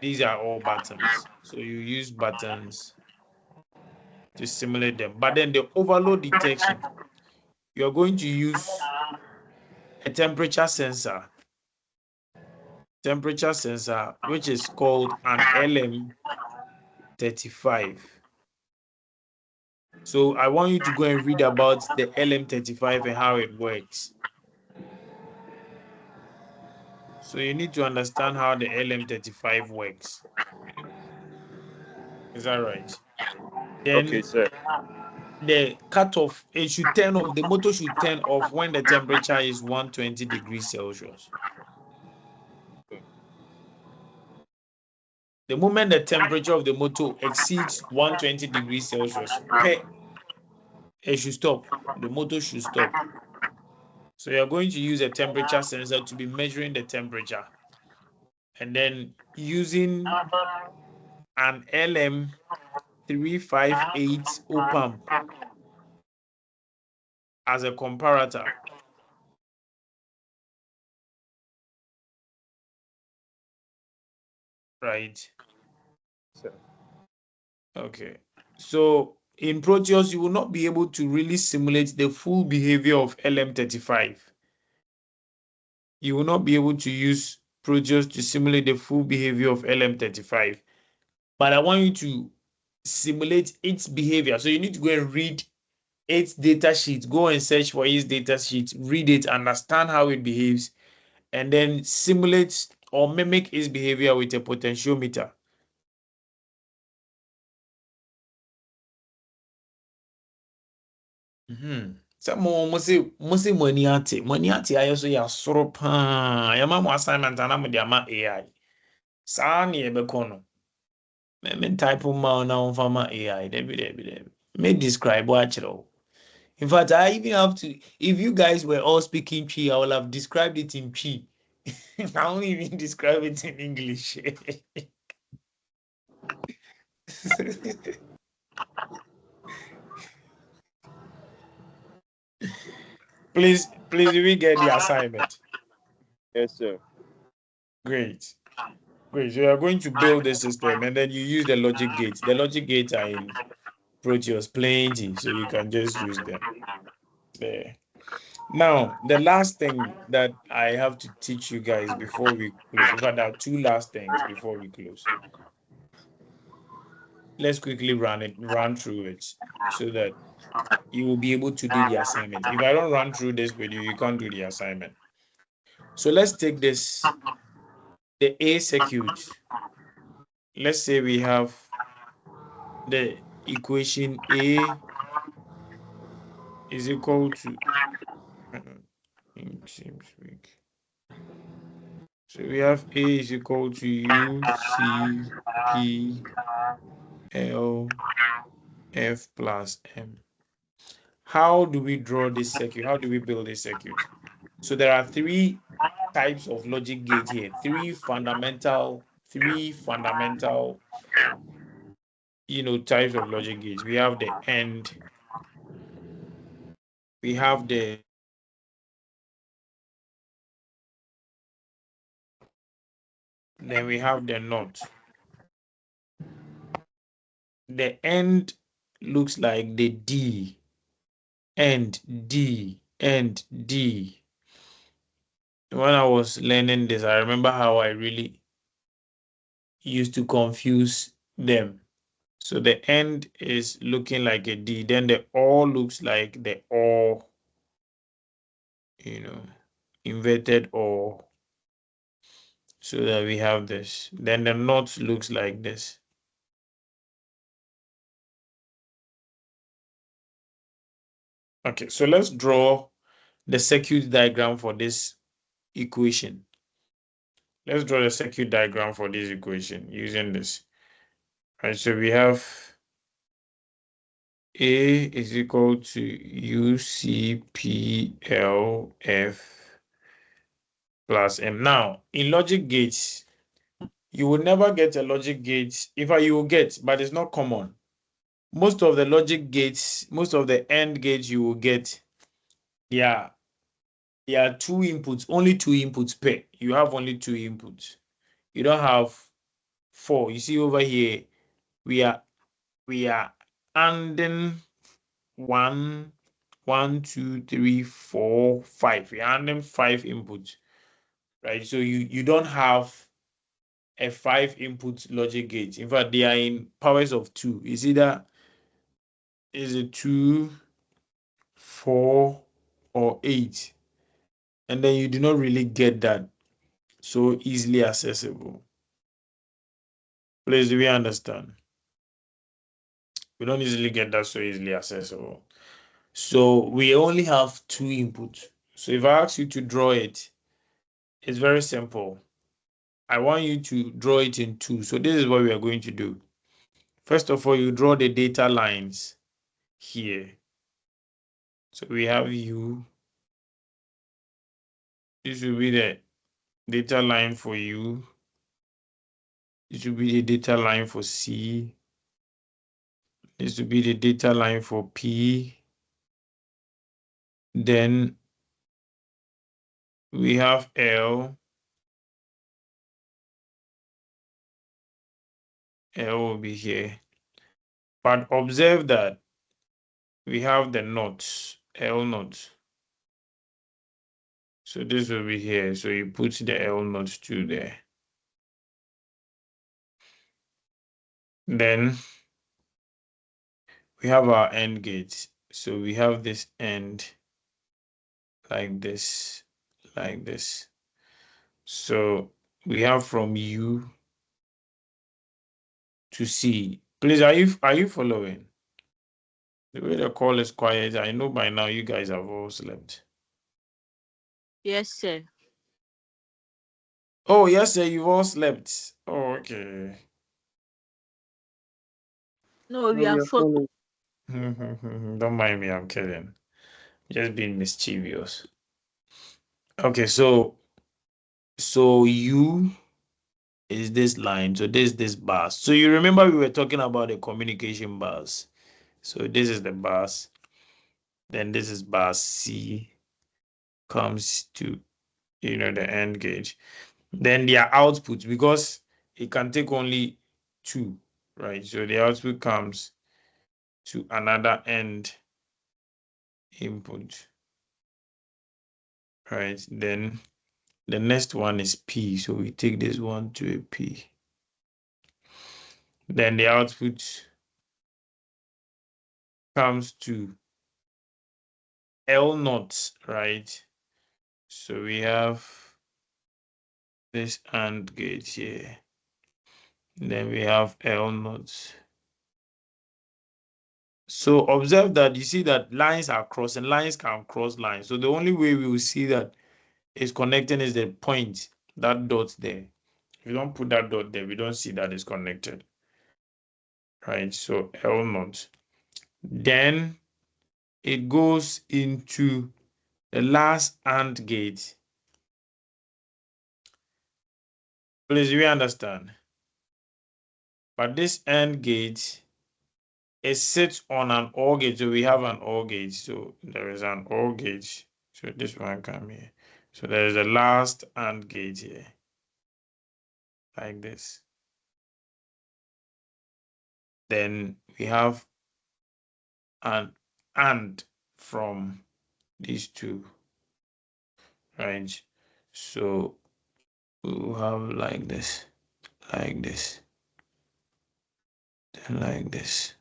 These are all buttons. So you use buttons to simulate them. But then the overload detection, you're going to use a temperature sensor, which is called an LM35. So I want you to go and read about the LM35 and how it works. So you need to understand how the LM35 works. Is that right? Okay, Then sir. the cutoff, it should turn off, the motor should turn off when the temperature is 120 degrees Celsius. The moment the temperature of the motor exceeds 120 degrees Celsius, it should stop. The motor should stop. So you're going to use a temperature sensor to be measuring the temperature. And then using an LM358 op-amp as a comparator. Right? Sir. Okay. So in Proteus, you will not be able to really simulate the full behavior of LM35. You will not be able to use Proteus to simulate the full behavior of LM35. But I want you to simulate its behavior. So you need to go and read its data sheet, go and search for its data sheet, read it, understand how it behaves, and then simulate or mimic its behavior with a potentiometer. Some more must say money I also ya soro pa yama mo assignment and I'm the ama AI. Saa ne ebeko no. Me type ma na on farmer AI. Debi. Me describe what you. In fact, I even have to. If you guys were all speaking Chi, I would have described it in Chi. I won't even describe it in English. Please, we get the assignment. Yes, sir. Great. So you are going to build the system and then you use the logic gates. The logic gates are in Proteus plenty, so you can just use them there. Now, the last thing that I have to teach you guys before we close, in fact, there are two last things before we close. Let's quickly run through it so that you will be able to do the assignment. If I don't run through this with you, you can't do the assignment. So let's take this, the A circuit. Let's say we have the equation A is equal to, it seems weak. So we have A is equal to U, C, P, L, F plus M. How do we draw this circuit? How do we build this circuit? So there are three types of logic gate here. Three fundamental, types of logic gates. We have the AND, we have then we have the NOT. The AND looks like the D, and D, and D. When I was learning this, I remember how I really used to confuse them. So the end is looking like a D, then the OR looks like the OR, inverted OR. So that we have this. Then the NOT looks like this. Okay, so let's draw the circuit diagram for this equation. Let's draw the circuit diagram for this equation using this. All right, so we have A is equal to UCPLF plus M. Now, in logic gates, you will never get a logic gate. In fact, you will get, but it's not common. Most of the logic gates, most of the AND gates you will get, yeah, there are two inputs, only two inputs per. You have only two inputs. You don't have four. You see over here, we are ANDing one, 2, 3, 4, 5. We're ANDing 5 inputs, right? So you don't have a 5 input logic gate. In fact, they are in powers of 2. It's either is it 2, 4, or 8. And then you do not really get that so easily accessible. Please, do we understand? We don't easily get that so easily accessible. So we only have 2 inputs. So if I ask you to draw it, it's very simple. I want you to draw it in 2. So this is what we are going to do. First of all, you draw the data lines here. So we have U. This will be the data line for U. This will be the data line for C. This will be the data line for P. Then we have L. L will be here. But observe that we have the knots, L knot. So this will be here. So you put the L knot 2 there. Then we have our AND gates. So we have this end like this, like this. So we have from U to C. Please, are you following? The way the call is quiet, I know by now you guys have all slept. Yes, sir. Oh, yes, sir, you've all slept. Oh, okay. No, we No, we are are full. following. Don't mind me, I'm kidding. Just being mischievous. Okay, so you is this line, so this bars. So you remember we were talking about the communication bars. So this is the bars. Then this is bar C comes to the end gauge. Then their output, because it can take only two, right? So the output comes to another end input, right? Then the next one is P. So we take this one to a P. Then the output comes to L naught, right? So we have this AND gate here. Then we have L naught. So observe that you see that lines are crossing, lines can cross lines. So the only way we will see that it's connecting is the point, that dot there. If you don't put that dot there, we don't see that it's connected. Right, so L naught. Then it goes into the last AND gate. Please, we understand. But this AND gate, it sits on an OR gate. So we have an OR gate. So there is an OR gate. So this one come here. So there is a last AND gate here, like this. Then we have an AND from these two, right? So we will have like this, then like this.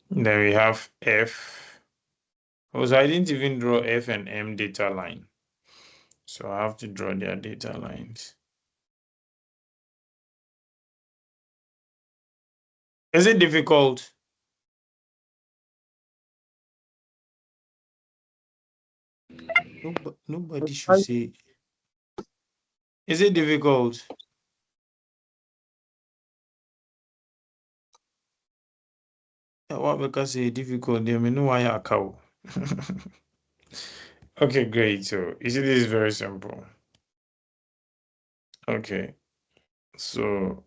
Then we have F. Also, I didn't even draw F and M data line. So I have to draw their data lines. Is it difficult? Nobody should say. Is it difficult? What because say difficult? They may know why I cow. Okay, great. So you see, this is very simple. Okay, so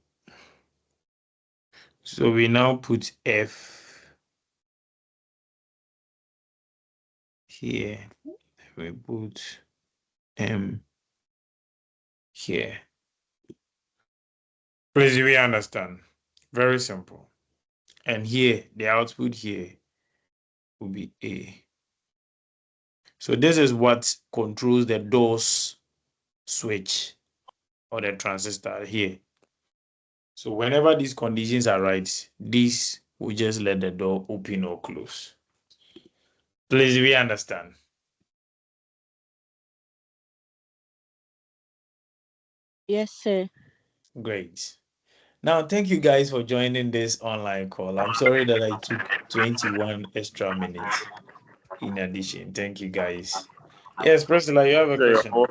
we now put F here. We put M here. Please, do we understand? Very simple. And here, the output here will be A. So this is what controls the doors switch or the transistor here. So whenever these conditions are right, this will just let the door open or close. Please, do we understand? Yes, sir. Great. Now, thank you guys for joining this online call. I'm sorry that I took 21 extra minutes in addition. Thank you guys. Yes, Priscilla, you have a So you're question. all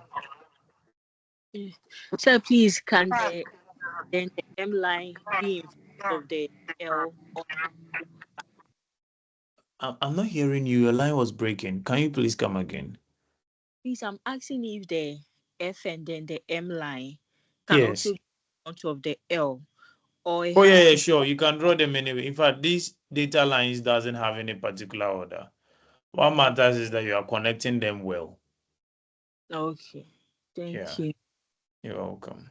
Yeah. Sir, please, can the M line be in front of the L? Or I'm not hearing you. Your line was breaking. Can you please come again? please, I'm asking if the F and then the M line can also Yes. be in front of the L, or it Oh, has yeah, to. sure. You can draw them anyway. In fact, these data lines doesn't have any particular order. What matters is that you are connecting them well. Okay. Yeah, Thank you. you're welcome.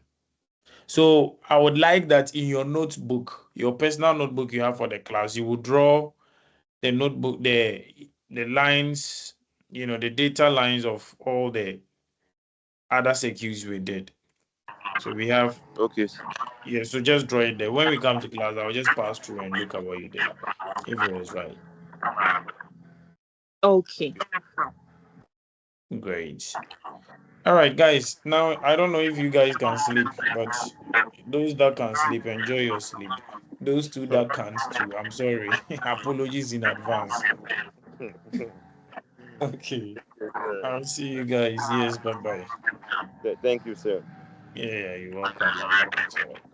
So I would like that in your notebook, your personal notebook you have for the class, you will draw the notebook, the lines, the data lines of all the other circuits we did. So we have, Okay. yeah, so just draw it there. When we come to class, I'll just pass through and look at what you did, if it was right. Okay. Great. All right, guys. Now, I don't know if you guys can sleep, but those that can sleep, enjoy your sleep. those two that can't too. I'm sorry. Apologies in advance. Okay. Yes, sir. I'll see you guys. Yes, bye bye. Thank you, sir. Yeah, you're welcome. I'm happy to help.